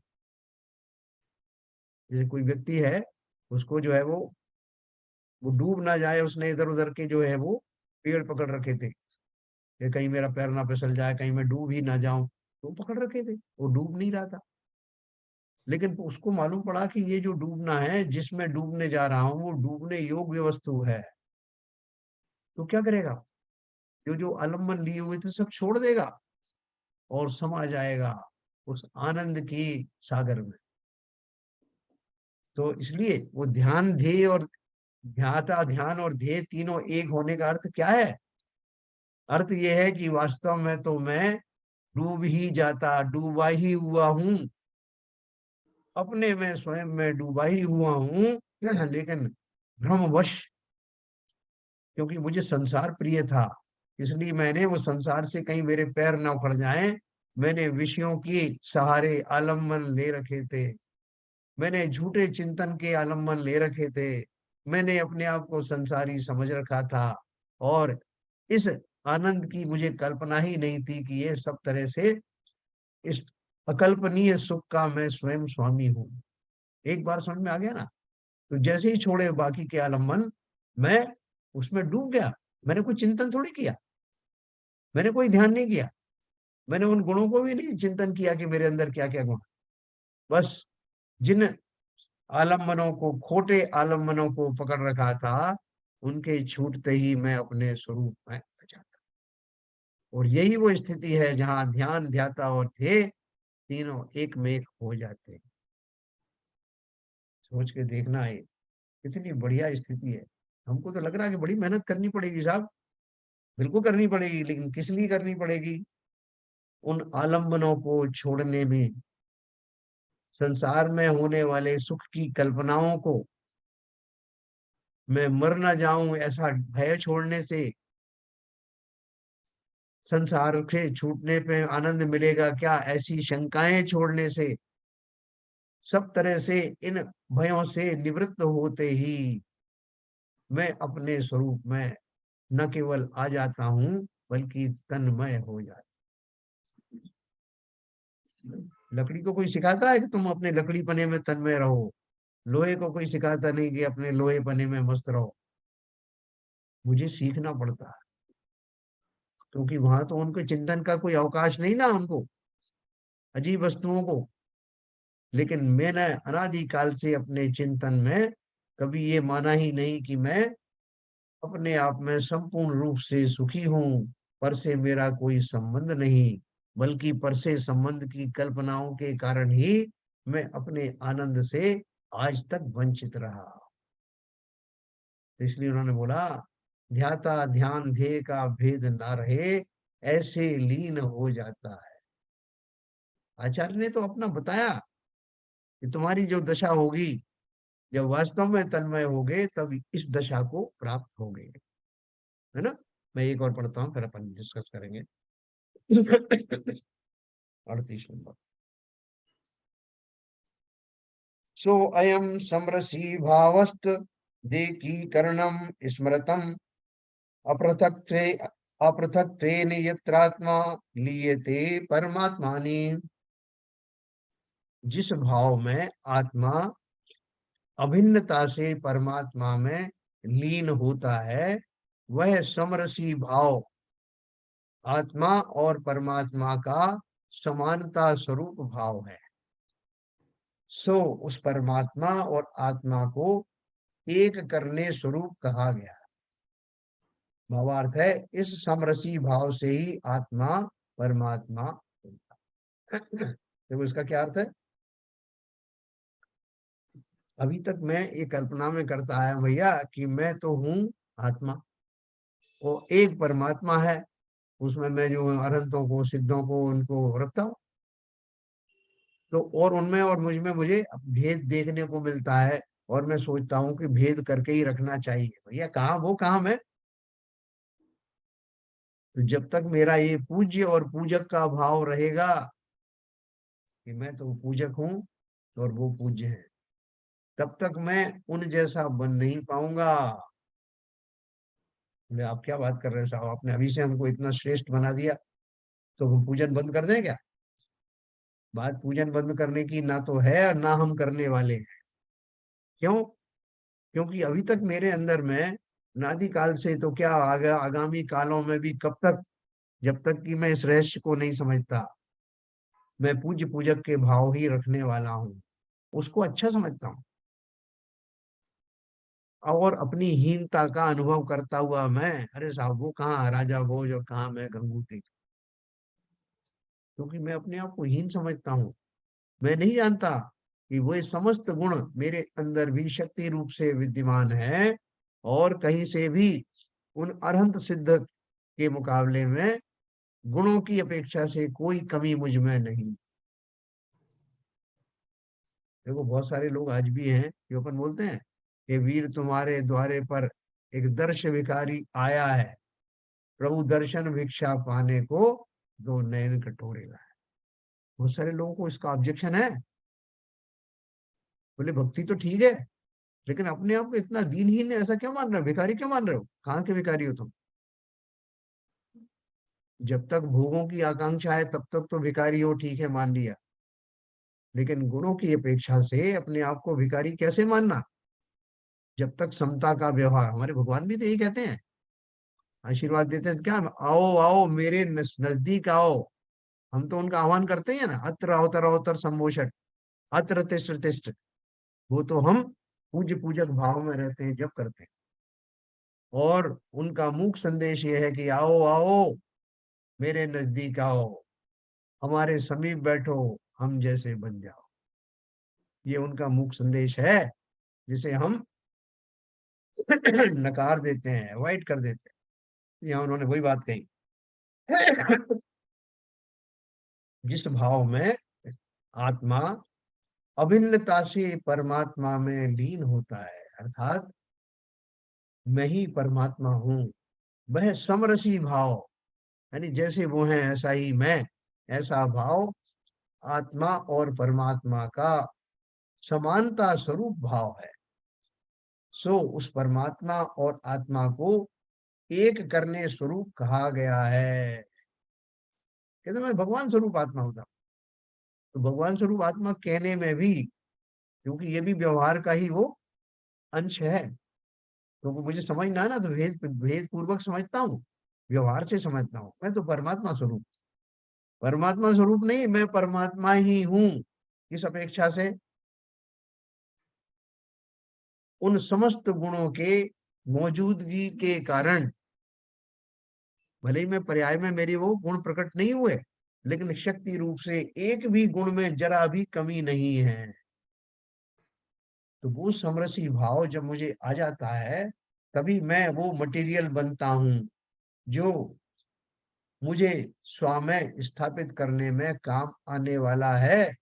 [SPEAKER 1] जैसे कोई व्यक्ति है, उसको जो है वो डूब ना जाए, उसने इधर उधर के जो है वो पेड़ पकड़ रखे थे कि कहीं मेरा पैर ना फिसल जाए, कहीं मैं डूब ही ना जाऊं, तो वो पकड़ रखे थे, वो डूब नहीं रहा था। लेकिन उसको मालूम पड़ा कि ये जो डूबना है, जिसमें डूबने जा रहा हूँ, वो डूबने योग्य वस्तु है। तो क्या करेगा? जो जो आलम्बन लिए हुए थे सब छोड़ देगा और समा जाएगा उस आनंद की सागर में। तो इसलिए वो ध्यान ध्येय और ध्याता, ध्यान और ध्येय तीनों एक होने का अर्थ क्या है? अर्थ ये है कि वास्तव में तो मैं डूब ही जाता, डूबा ही हुआ हूँ, अपने में स्वयं में डूबा ही हुआ हूँ, लेकिन भ्रमवश, क्योंकि मुझे संसार प्रिय था, इसलिए मैंने वो संसार से कहीं मेरे पैर ना उखड़ जाएं, मैंने विषयों की सहारे आलम्बन ले रखे थे, मैंने झूठे चिंतन के आलम्बन ले रखे थे, मैंने अपने आप को संसारी समझ रखा था, और इस आनंद की मुझे कल्पना ही नहीं थी कि ये सब तरह से इस अकल्पनीय सुख का मैं स्वयं स्वामी हूँ। एक बार समझ में आ गया ना, तो जैसे ही छोड़े बाकी के आलम्बन, मैं उसमें डूब गया। मैंने कोई चिंतन थोड़ी किया, मैंने कोई ध्यान नहीं किया, मैंने उन गुणों को भी नहीं चिंतन किया कि मेरे अंदर क्या क्या गुण। बस जिन आलम्बनों को, खोटे आलम्बनों को पकड़ रखा था, उनके छूटते ही मैं अपने स्वरूप में आ जाता। और यही वो स्थिति है जहां ध्यान, ध्याता और ध्येय तीनों एक में एक हो जाते हैं। सोच के देखना है, कितनी बढ़िया स्थिति है। हमको तो लग रहा है कि बड़ी मेहनत करनी पड़ेगी साहब, बिल्कुल करनी पड़ेगी, लेकिन किस लिए करनी पड़ेगी? उन आलम्बनों को छोड़ने में, संसार में होने वाले सुख की कल्पनाओं को, मैं मर ना जाऊं ऐसा भय छोड़ने से, संसार से छूटने पे आनंद मिलेगा क्या ऐसी शंकाएं छोड़ने से, सब तरह से इन भयों से निवृत्त होते ही मैं अपने स्वरूप में न केवल आ जाता हूं, बल्कि तन्मय हो जाता हूं। लकड़ी को कोई सिखाता है कि तुम अपने लकड़ीपने में तन्मय रहो? लोहे को कोई सिखाता नहीं कि अपने लोहेपने में मस्त रहो। मुझे सीखना पड़ता है, क्योंकि वहां तो उनके चिंतन का कोई अवकाश नहीं ना, उनको अजीब वस्तुओं को। लेकिन मैंने अनादिकाल से अपने चिंतन में कभी ये माना ही नहीं कि मैं अपने आप में संपूर्ण रूप से सुखी हूँ, पर से मेरा कोई संबंध नहीं, बल्कि पर से संबंध की कल्पनाओं के कारण ही मैं अपने आनंद से आज तक वंचित रहा। इसलिए उन्होंने बोला, ध्याता ध्यान ध्येय का भेद ना रहे, ऐसे लीन हो जाता है। आचार्य ने तो अपना बताया कि तुम्हारी जो दशा होगी, जब वास्तव में तन्मय होगे, तब इस दशा को प्राप्त होगे, है ना। मैं एक और पढ़ता हूँ, फिर अपन डिस्कस करेंगे। 38 नंबर। सो अयम समरसी भावस्त देकीकरणम स्मृतम अपृथक्त्वे अपृथक्त्वेन यत्रात्मा लीयते परमात्मानि। जिस भाव में आत्मा अभिन्नता से परमात्मा में लीन होता है, वह समरसी भाव आत्मा और परमात्मा का समानता स्वरूप भाव है। सो उस परमात्मा और आत्मा को एक करने स्वरूप कहा गया। भावार्थ है, इस समरसी भाव से ही आत्मा परमात्मा होता है। देखो इसका क्या अर्थ है। अभी तक मैं ये कल्पना में करता आया भैया कि मैं तो हूँ आत्मा, वो एक परमात्मा है, उसमें मैं जो अनंतों को सिद्धों को उनको रखता हूँ। तो और उनमें और मुझ में मुझे भेद देखने को मिलता है, और मैं सोचता हूँ कि भेद करके ही रखना चाहिए। भैया कहाँ वो कहाँ मैं। तो जब तक मेरा ये पूज्य और पूजक का भाव रहेगा कि मैं तो पूजक हूँ और वो पूज्य है, तब तक मैं उन जैसा बन नहीं पाऊंगा। बोले आप क्या बात कर रहे हो साहब, आपने अभी से हमको इतना श्रेष्ठ बना दिया, तो हम पूजन बंद कर दें क्या? बात पूजन बंद करने की ना तो है और ना हम करने वाले हैं। क्यों? क्योंकि अभी तक मेरे अंदर में नादि काल से तो क्या आगामी कालों में भी, कब तक, जब तक कि मैं इस रहस्य को नहीं समझता, मैं पूज्य पूजक के भाव ही रखने वाला हूँ, उसको अच्छा समझता हूँ। और अपनी हीनता का अनुभव करता हुआ मैं, अरे साहब वो कहाँ राजा भोज और कहाँ मैं गंगू तेज, क्योंकि मैं अपने आप को हीन समझता हूँ। मैं नहीं जानता कि वो समस्त गुण मेरे अंदर भी शक्ति रूप से विद्यमान है, और कहीं से भी उन अरहंत सिद्ध के मुकाबले में गुणों की अपेक्षा से कोई कमी मुझ में नहीं। देखो बहुत सारे लोग आज भी हैं जो अपन बोलते हैं कि वीर तुम्हारे द्वारे पर एक दर्श भिखारी आया है, प्रभु दर्शन भिक्षा पाने को दो नयन कटोरे लाए। बहुत सारे लोगों को इसका ऑब्जेक्शन है। बोले भक्ति तो ठीक है, लेकिन अपने आप को इतना दीनहीन है, ऐसा क्यों मान रहे हो, भिखारी क्यों मान रहे हो, कहाँ के भिखारी हो तुम? जब तक भोगों की आकांक्षा है तब तक तो भिखारी हो, ठीक है मान लिया, लेकिन गुणों की अपेक्षा से अपने आप को भिखारी कैसे मानना? जब तक समता का व्यवहार, हमारे भगवान भी तो यही कहते हैं, आशीर्वाद देते हैं क्या, आओ आओ मेरे नजदीक आओ। हम तो उनका आह्वान करते हैं ना, अत्र अवतर अवतर सम्मोषण, अत्र तिष्ठ तिष्ठ। वो तो हम पूज्य पूजक भाव में रहते हैं जब करते हैं, और उनका मूक संदेश ये है कि आओ आओ मेरे नजदीक आओ, हमारे समीप बैठो, हम जैसे बन जाओ। ये उनका मूक संदेश है, जिसे हम नकार देते हैं, अवॉइड कर देते हैं। यहाँ उन्होंने वही बात कही। जिस भाव में आत्मा अभिन्नता से परमात्मा में लीन होता है, अर्थात मैं ही परमात्मा हूँ, वह समरसी भाव, यानी जैसे वो है ऐसा ही मैं, ऐसा भाव आत्मा और परमात्मा का समानता स्वरूप भाव है। सो उस परमात्मा और आत्मा को एक करने स्वरूप कहा गया है। कहते मैं भगवान स्वरूप आत्मा होता, तो भगवान स्वरूप आत्मा कहने में भी, क्योंकि ये भी व्यवहार का ही वो अंश है, क्योंकि मुझे समझना है ना, तो भेद पूर्वक समझता हूँ, व्यवहार से समझता हूँ। मैं तो परमात्मा स्वरूप नहीं, मैं परमात्मा ही हूँ। इस अपेक्षा से उन समस्त गुणों के मौजूदगी के कारण, भले ही मैं पर्याय में मेरी वो गुण प्रकट नहीं हुए, लेकिन शक्ति रूप से एक भी गुण में जरा भी कमी नहीं है। तो वो समरसी भाव जब मुझे आ जाता है, तभी मैं वो मटेरियल बनता हूँ जो मुझे स्वयं स्थापित करने में काम आने वाला है।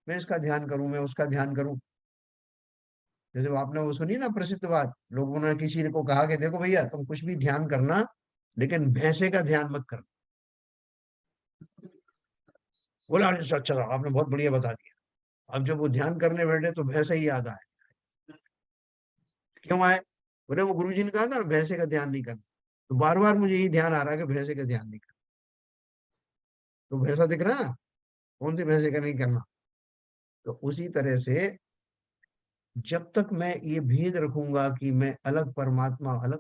[SPEAKER 1] मैं इसका ध्यान करूं, मैं उसका ध्यान करूं। जैसे वो आपने वो सुनी ना प्रसिद्ध बात, लोगों ने किसी को कहा कि देखो भैया तुम कुछ भी ध्यान करना, लेकिन भैंसे का ध्यान मत करना। बोला अच्छा अच्छा, आपने बहुत बढ़िया बता दिया। अब जब वो ध्यान करने बैठे तो भैंसा ही याद आए। क्यों आए? बोले वो गुरुजी ने कहा था ना भैंसे का ध्यान नहीं करना। तो बार बार मुझे यही ध्यान आ रहा है कि भैंसे का ध्यान नहीं करना। तो भैंसा दिख रहा है ना, कौन सी भैंसे का नहीं करना। तो उसी तरह से जब तक मैं ये भेद रखूंगा कि मैं अलग परमात्मा अलग,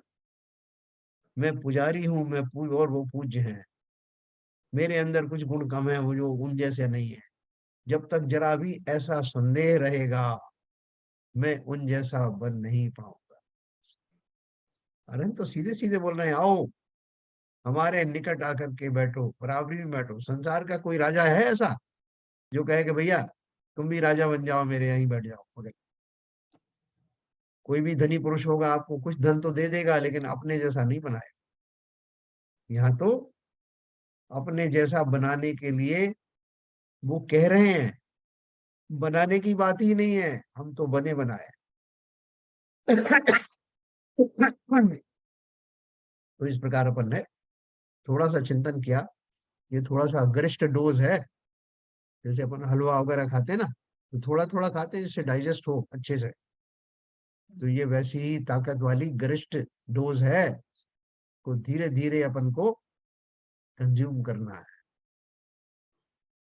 [SPEAKER 1] मैं पुजारी हूं, मैं पूज और वो पूज्य हैं, मेरे अंदर कुछ गुण कम है, वो जो उन जैसे नहीं है, जब तक जरा भी ऐसा संदेह रहेगा, मैं उन जैसा बन नहीं पाऊंगा। अरे तो सीधे सीधे बोल रहे हैं, आओ हमारे निकट आकर के बैठो, बराबरी में बैठो। संसार का कोई राजा है ऐसा जो कहे कि भैया तुम भी राजा बन जाओ, मेरे यहीं बैठ जाओ? बोले कोई भी धनी पुरुष होगा आपको कुछ धन तो दे देगा, लेकिन अपने जैसा नहीं बनाएगा। यहाँ तो अपने जैसा बनाने के लिए वो कह रहे हैं, बनाने की बात ही नहीं है, हम तो बने बनाए। तो इस प्रकार अपन ने थोड़ा सा चिंतन किया। ये थोड़ा सा गरिष्ठ डोज है, जैसे अपन हलवा वगैरह खाते हैं ना, तो थोड़ा थोड़ा खाते हैं जिससे डाइजेस्ट हो अच्छे से। तो ये वैसी ही ताकत वाली गरिष्ठ डोज है, को धीरे धीरे अपन को कंज्यूम करना है।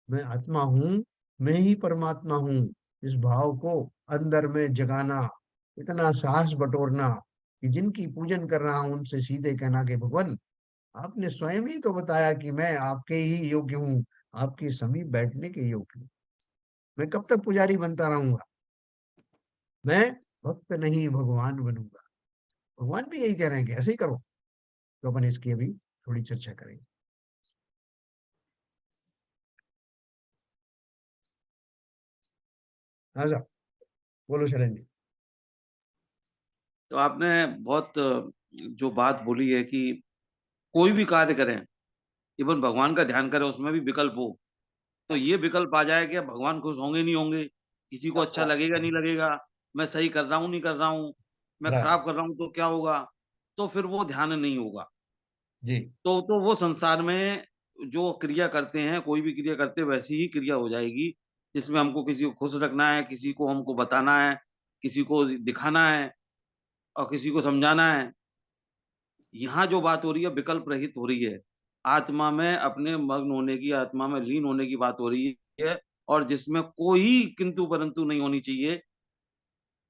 [SPEAKER 1] मैं आत्मा हूं, मैं ही परमात्मा हूं, इस भाव को अंदर में जगाना, इतना साहस बटोरना कि जिनकी पूजन कर रहा हूं उनसे सीधे कहना कि भगवान आपने स्वयं ही तो बताया कि मैं आपके ही योग्य हूँ, आपके समीप बैठने के योग्य हूँ। मैं कब तक पुजारी बनता रहूंगा? मैं भक्त नहीं भगवान बनूंगा। भगवान भी यही कह रहे हैं कि ऐसे ही करो। तो अपन इसकी अभी थोड़ी चर्चा करेंगे। हाँ साहब, बोलो शैलेंद्र जी।
[SPEAKER 3] तो आपने बहुत जो बात बोली है कि कोई भी कार्य करें, इवन भगवान का ध्यान करें, उसमें भी विकल्प हो। तो ये विकल्प आ जाए कि अब भगवान खुश होंगे, नहीं होंगे, किसी को अच्छा लगेगा, नहीं लगेगा, मैं सही कर रहा हूँ, नहीं कर रहा हूँ, मैं
[SPEAKER 1] राइट।
[SPEAKER 3] खराब कर रहा हूँ तो क्या होगा? तो फिर वो ध्यान नहीं होगा।
[SPEAKER 1] जी।
[SPEAKER 3] तो वो संसार में जो क्रिया करते हैं, कोई भी क्रिया करते हैं, वैसी ही क्रिया हो जाएगी, जिसमें हमको किसी को खुश रखना है, किसी को हमको बताना है, किसी को दिखाना है और किसी को समझाना है। यहाँ जो बात हो रही है विकल्प रहित हो रही है। आत्मा में अपने मग्न होने की, आत्मा में लीन होने की बात हो रही है और जिसमें कोई किंतु-परंतु नहीं होनी चाहिए,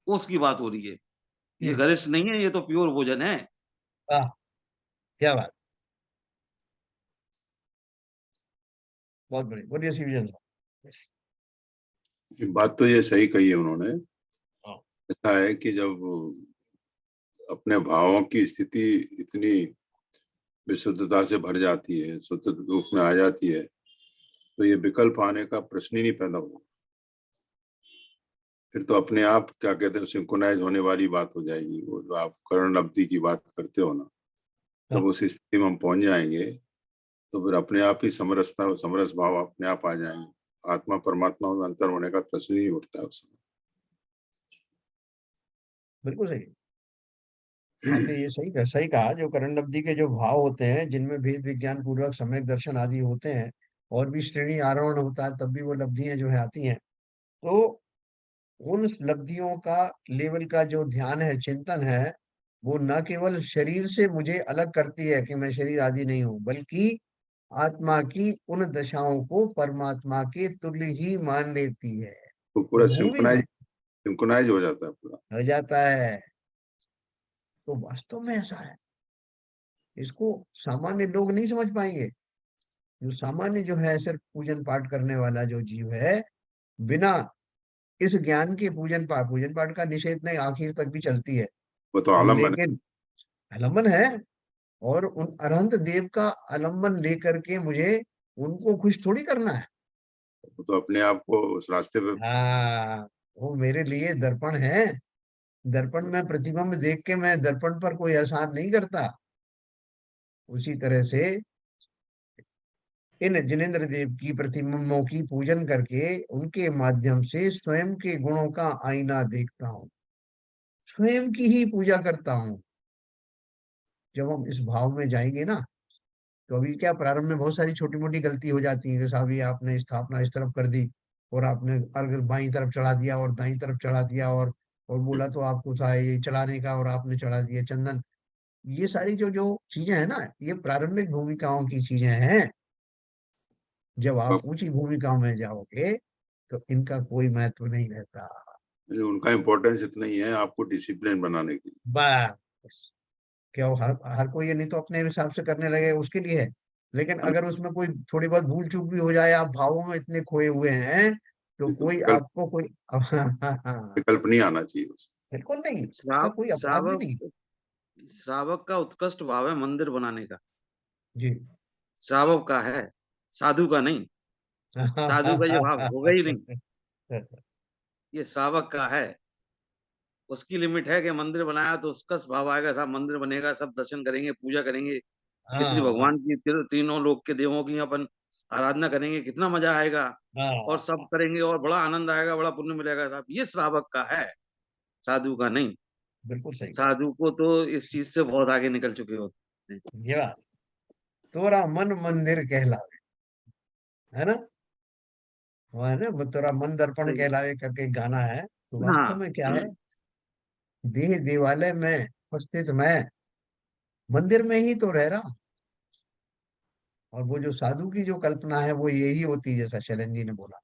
[SPEAKER 3] उसकी बात हो रही है। ये
[SPEAKER 1] हम्म।
[SPEAKER 3] गरिष्ठ नहीं है, ये तो प्योर भोजन है।
[SPEAKER 1] वाह, क्या बात, बहुत बढ़िया, बोलिए शिवजन साहब।
[SPEAKER 2] बात तो ये सही कही है उन्होंने।
[SPEAKER 1] हाँ।
[SPEAKER 2] ऐसा है कि जब अपने भावों की स्थिति इतनी विशुद्धता से भर जाती है, शुद्ध रूप में आ जाती है, तो ये विकल्प आने का प्रश्न ही नहीं पैदा होगा। फिर तो अपने आप क्या कहते हैं सिंक्रोनाइज होने वाली बात हो जाएगी। वो जो आप कर्ण लब्धि की बात करते हो ना,
[SPEAKER 1] हाँ,
[SPEAKER 2] जब उस स्थिति में हम पहुंच जाएंगे तो फिर अपने आप ही समरसता समरस भाव अपने आप आ जाएंगे। आत्मा परमात्मा में अंतर होने का प्रश्न ही उठता है उस
[SPEAKER 1] बिल्कुल सही। आपने
[SPEAKER 2] समय।
[SPEAKER 1] ये सही कहा, जो करण लब्धि के जो भाव होते हैं, जिनमें भेद विज्ञान पूर्वक सम्यक दर्शन आदि होते हैं, और भी श्रेणी आरोहण होता है, तब भी वो लब्धियां जो है आती हैं। तो उन लब्धियों का लेवल का जो ध्यान है, चिंतन है, वो न केवल शरीर से मुझे अलग करती है कि मैं शरीर आदि नहीं हूं, बल्कि आत्मा की उन दशाओं को परमात्मा के तुल्य ही मान लेती है।
[SPEAKER 2] तो पूरा
[SPEAKER 1] भूमि
[SPEAKER 2] सिंक्रोनाइज
[SPEAKER 1] में
[SPEAKER 2] सिंक्रोनाइज हो जाता है पूरा।
[SPEAKER 1] हो जाता है। तो वास्तव में ऐसा है, इसको सामान्य लोग नहीं समझ पाएंगे। जो सामान्य जो है सिर्फ पूजन पाठ करने वाला जो जीव है, बिना इस ज्ञान के पूजन पाठ का निषेध नहीं, आखिर तक भी चलती है,
[SPEAKER 2] वो तो आलम्बन है।
[SPEAKER 1] लेकिन आलम्बन है। और उन अरहंत देव का आलम्बन लेकर के मुझे उनको खुश थोड़ी करना है।
[SPEAKER 2] वो तो अपने आप को उस रास्ते पे।
[SPEAKER 1] हाँ, वो मेरे लिए दर्पण है। दर्पण में प्रतिबिंब देख के मैं दर्पण पर कोई एहसान नहीं करता। उसी तरह से इन जिनेन्द्र देव की प्रतिबिंबों की पूजन करके उनके माध्यम से स्वयं के गुणों का आईना देखता हूँ, स्वयं की ही पूजा करता हूँ। जब हम इस भाव में जाएंगे ना, तो अभी क्या प्रारंभ में बहुत सारी छोटी मोटी गलती हो जाती है, जैसा अभी आपने स्थापना इस तरफ कर दी और आपने अर्घ बाईं तरफ चढ़ा दिया और दाईं तरफ चढ़ा दिया, और बोला तो आपको था ये चढ़ाने का और आपने चढ़ा दिया चंदन। ये सारी जो जो चीजें हैं ना, ये प्रारंभिक भूमिकाओं की चीजें हैं। जब आप ऊंची भूमिकाओं में जाओगे तो इनका कोई महत्व नहीं रहता।
[SPEAKER 2] उनका इम्पोर्टेंस इतना ही है आपको डिसिप्लिन बनाने के लिए।
[SPEAKER 1] बस, क्या वो हर हर कोई ये नहीं तो अपने हिसाब से करने लगे उसके लिए है, लेकिन अगर उसमें कोई थोड़ी बहुत भूल चूक भी हो जाए, आप भावों में इतने खोए हुए हैं, तो
[SPEAKER 2] ये तो
[SPEAKER 1] कोई
[SPEAKER 2] विकल्प
[SPEAKER 1] आपको कोई
[SPEAKER 2] विकल्प नहीं आना चाहिए उसमें।
[SPEAKER 1] बिल्कुल नहीं, इसका
[SPEAKER 3] श्राव
[SPEAKER 1] कोई अपराध भी नहीं।
[SPEAKER 3] श्रावक श्रावक का उत्कृष्ट भाव है मंदिर बनाने का।
[SPEAKER 1] जी।
[SPEAKER 3] श्रावक का है, साधु का नहीं। साधु का ये भाव होगा ही नहीं। ये श्रावक का है। उसकी लिमिट है कि मंदिर बनाया तो उसका स्वभाव आएगा, सब मंदिर बनेगा, सब दर्शन करेंगे, पूजा करेंगे, कितनी
[SPEAKER 1] हाँ
[SPEAKER 3] भगवान की तीनों लोक के देवों की अपन आराधना करेंगे, कितना मजा आएगा और
[SPEAKER 1] हाँ,
[SPEAKER 3] सब करेंगे और बड़ा आनंद आएगा, बड़ा पुण्य मिलेगा साहब। ये श्रावक का है, साधु का नहीं।
[SPEAKER 1] बिल्कुल सही बात।
[SPEAKER 3] साधु को तो इस चीज से बहुत आगे निकल चुके होते हैं।
[SPEAKER 1] ये बात, तोरा मन मंदिर कहलावे, है ना। वो है ना, वो तोरा मन दर्पण
[SPEAKER 3] सही।
[SPEAKER 1] कहलावे करके एक गाना है। तो वास्तव
[SPEAKER 3] हाँ।
[SPEAKER 1] में क्या है, देह देवालय में उपस्थित मैं मंदिर में ही तो रह रहा हूं। और वो जो साधु की जो कल्पना है वो यही होती है, जैसा शैलेंद्र जी ने बोला,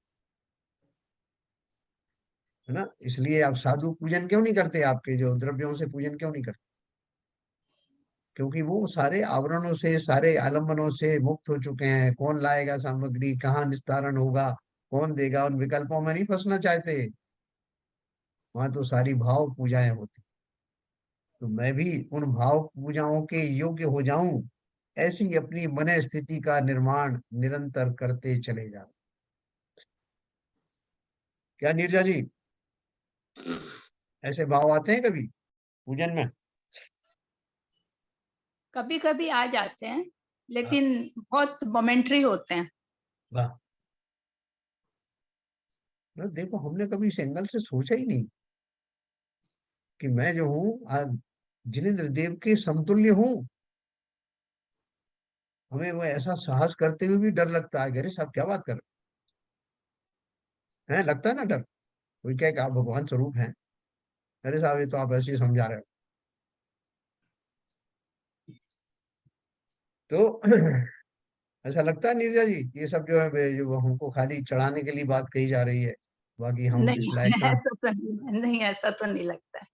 [SPEAKER 1] है ना। इसलिए आप साधु पूजन क्यों नहीं करते, आपके जो द्रव्यों से पूजन क्यों नहीं करते? क्योंकि वो सारे आवरणों से, सारे आलंबनों से मुक्त हो चुके हैं। कौन लाएगा सामग्री, कहाँ निस्तारण होगा, कौन देगा, उन विकल्पों में नहीं फंसना चाहते। वहां तो सारी भाव पूजाएं होती। तो मैं भी उन भाव पूजाओं के योग्य हो जाऊं, ऐसी अपनी मन स्थिति का निर्माण निरंतर करते चले जाऊं। क्या नीरजा जी, ऐसे भाव आते हैं कभी पूजन में?
[SPEAKER 4] कभी कभी आ जाते हैं,
[SPEAKER 1] हाँ,
[SPEAKER 4] लेकिन बहुत मोमेंट्री होते हैं।
[SPEAKER 1] वाह। मतलब देखो, हमने कभी इस एंगल से सोचा ही नहीं कि मैं जो हूँ आज जिनेन्द्र देव के समतुल्य हूँ। हमें वो ऐसा साहस करते हुए भी डर लगता है, अरे साहब क्या बात कर रहे हैं, लगता है ना डर। कोई कहे कि आप भगवान स्वरूप हैं, अरे साहब ये तो आप ऐसे ही समझा रहे हो। तो ऐसा लगता है नीरजा जी, ये सब जो है जो हमको खाली चढ़ाने के लिए बात कही जा रही है, बाकी हम इस
[SPEAKER 4] नहीं,
[SPEAKER 1] लायक का
[SPEAKER 4] ऐसा तो नहीं, ऐसा तो नहीं लगता है।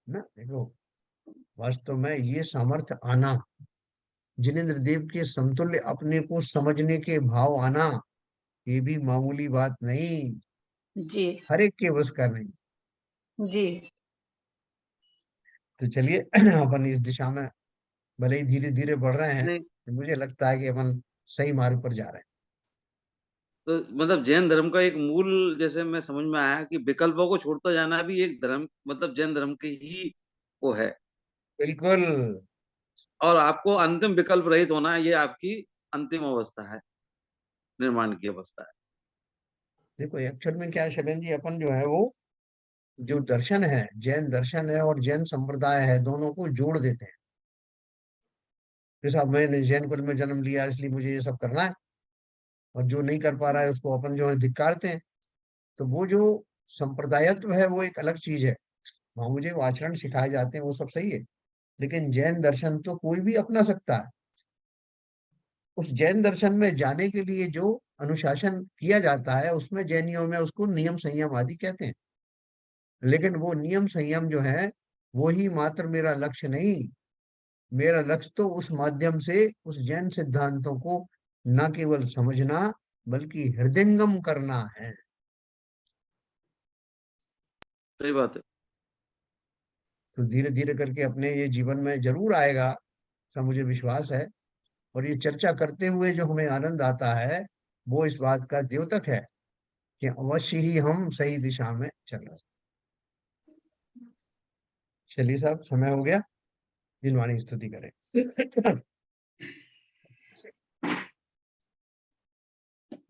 [SPEAKER 1] ना देखो, वास्तव में ये सामर्थ्य आना, जिनेन्द्र देव के समतुल्य अपने को समझने के भाव आना, ये भी मामूली बात नहीं,
[SPEAKER 4] जी।
[SPEAKER 1] हर एक के बस का नहीं।
[SPEAKER 4] जी।
[SPEAKER 1] तो चलिए अपन इस दिशा में भले ही धीरे धीरे बढ़ रहे हैं,
[SPEAKER 3] नहीं
[SPEAKER 1] तो मुझे लगता है कि अपन सही मार्ग पर जा रहे
[SPEAKER 3] तो मतलब जैन धर्म का एक मूल जैसे मैं समझ में आया कि विकल्पों को छोड़ता जाना भी एक धर्म, मतलब जैन धर्म की ही वो है।
[SPEAKER 1] हैं। बिल्कुल।
[SPEAKER 3] और आपको अंतिम विकल्प रहित होना है, ये आपकी अंतिम अवस्था है, निर्माण की अवस्था है।
[SPEAKER 1] देखो एक्चुअल में क्या है शैलेंद्र जी, अपन जो है वो जो दर्शन है, जैन दर्शन है और जैन संप्रदाय है, दोनों को जोड़ देते हैं। जैसे अब मैंने जैन कुल में जन्म लिया इसलिए मुझे ये सब करना है, और जो नहीं कर पा रहा है उसको अपन जो है धिक्कारते हैं। तो वो जो संप्रदायत्व है वो एक अलग चीज है, वहां मुझे वो आचरण सिखाए जाते हैं, वो सब सही है। लेकिन जैन दर्शन तो कोई भी अपना सकता है। उस जैन दर्शन में जाने के लिए जो अनुशासन किया जाता है, उसमें जैनियों में उसको नियम संयम आदि कहते हैं। लेकिन वो नियम संयम जो है, वो ही मात्र मेरा लक्ष्य नहीं। मेरा लक्ष्य तो उस माध्यम से उस जैन सिद्धांतों को न केवल समझना, बल्कि हृदयंगम करना है।
[SPEAKER 3] सही बात है।
[SPEAKER 1] तो धीरे धीरे करके अपने ये जीवन में जरूर आएगा, ऐसा मुझे विश्वास है। और ये चर्चा करते हुए जो हमें आनंद आता है, वो इस बात का द्योतक है कि अवश्य ही हम सही दिशा में चल रहे हैं। चलिए साहब, समय हो गया, जिनवाणी स्तुति करें।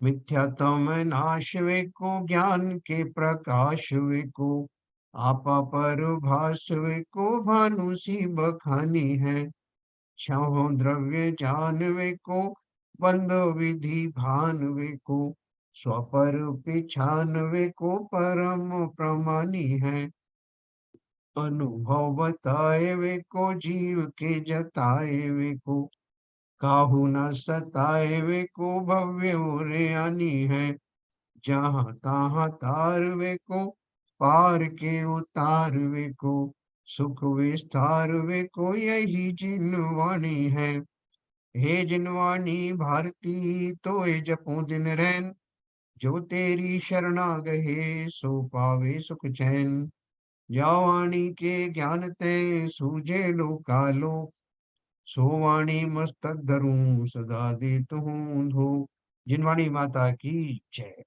[SPEAKER 1] मिथ्यात्म नाश वे को, ज्ञान के प्रकाश वे को, आपा पर भास वे को, भानु सी बखानी है। छहो द्रव्य जान वे को, बंद विधि भान वे को, स्वपर पिछान वे को, परम प्रमानी है। अनुभव बताए वे को, जीव के जताए वे को, काहू न सताए वे को, भव्य ओरियानी है। जहाँ तहाँ तार वे को, पार के उतार वे को, सुख विस्तार वे को, यही जिनवाणी है। हे जिनवाणी भारती, तो ये जपो दिन रैन, जो तेरी शरणा गहे, सो पावे सुख चैन। या वाणी के ज्ञान ते, सूझे लोकालोक, सो वाणी मस्तक धरूं, सदा देत हूँ धो। जिनवाणी माता की जय।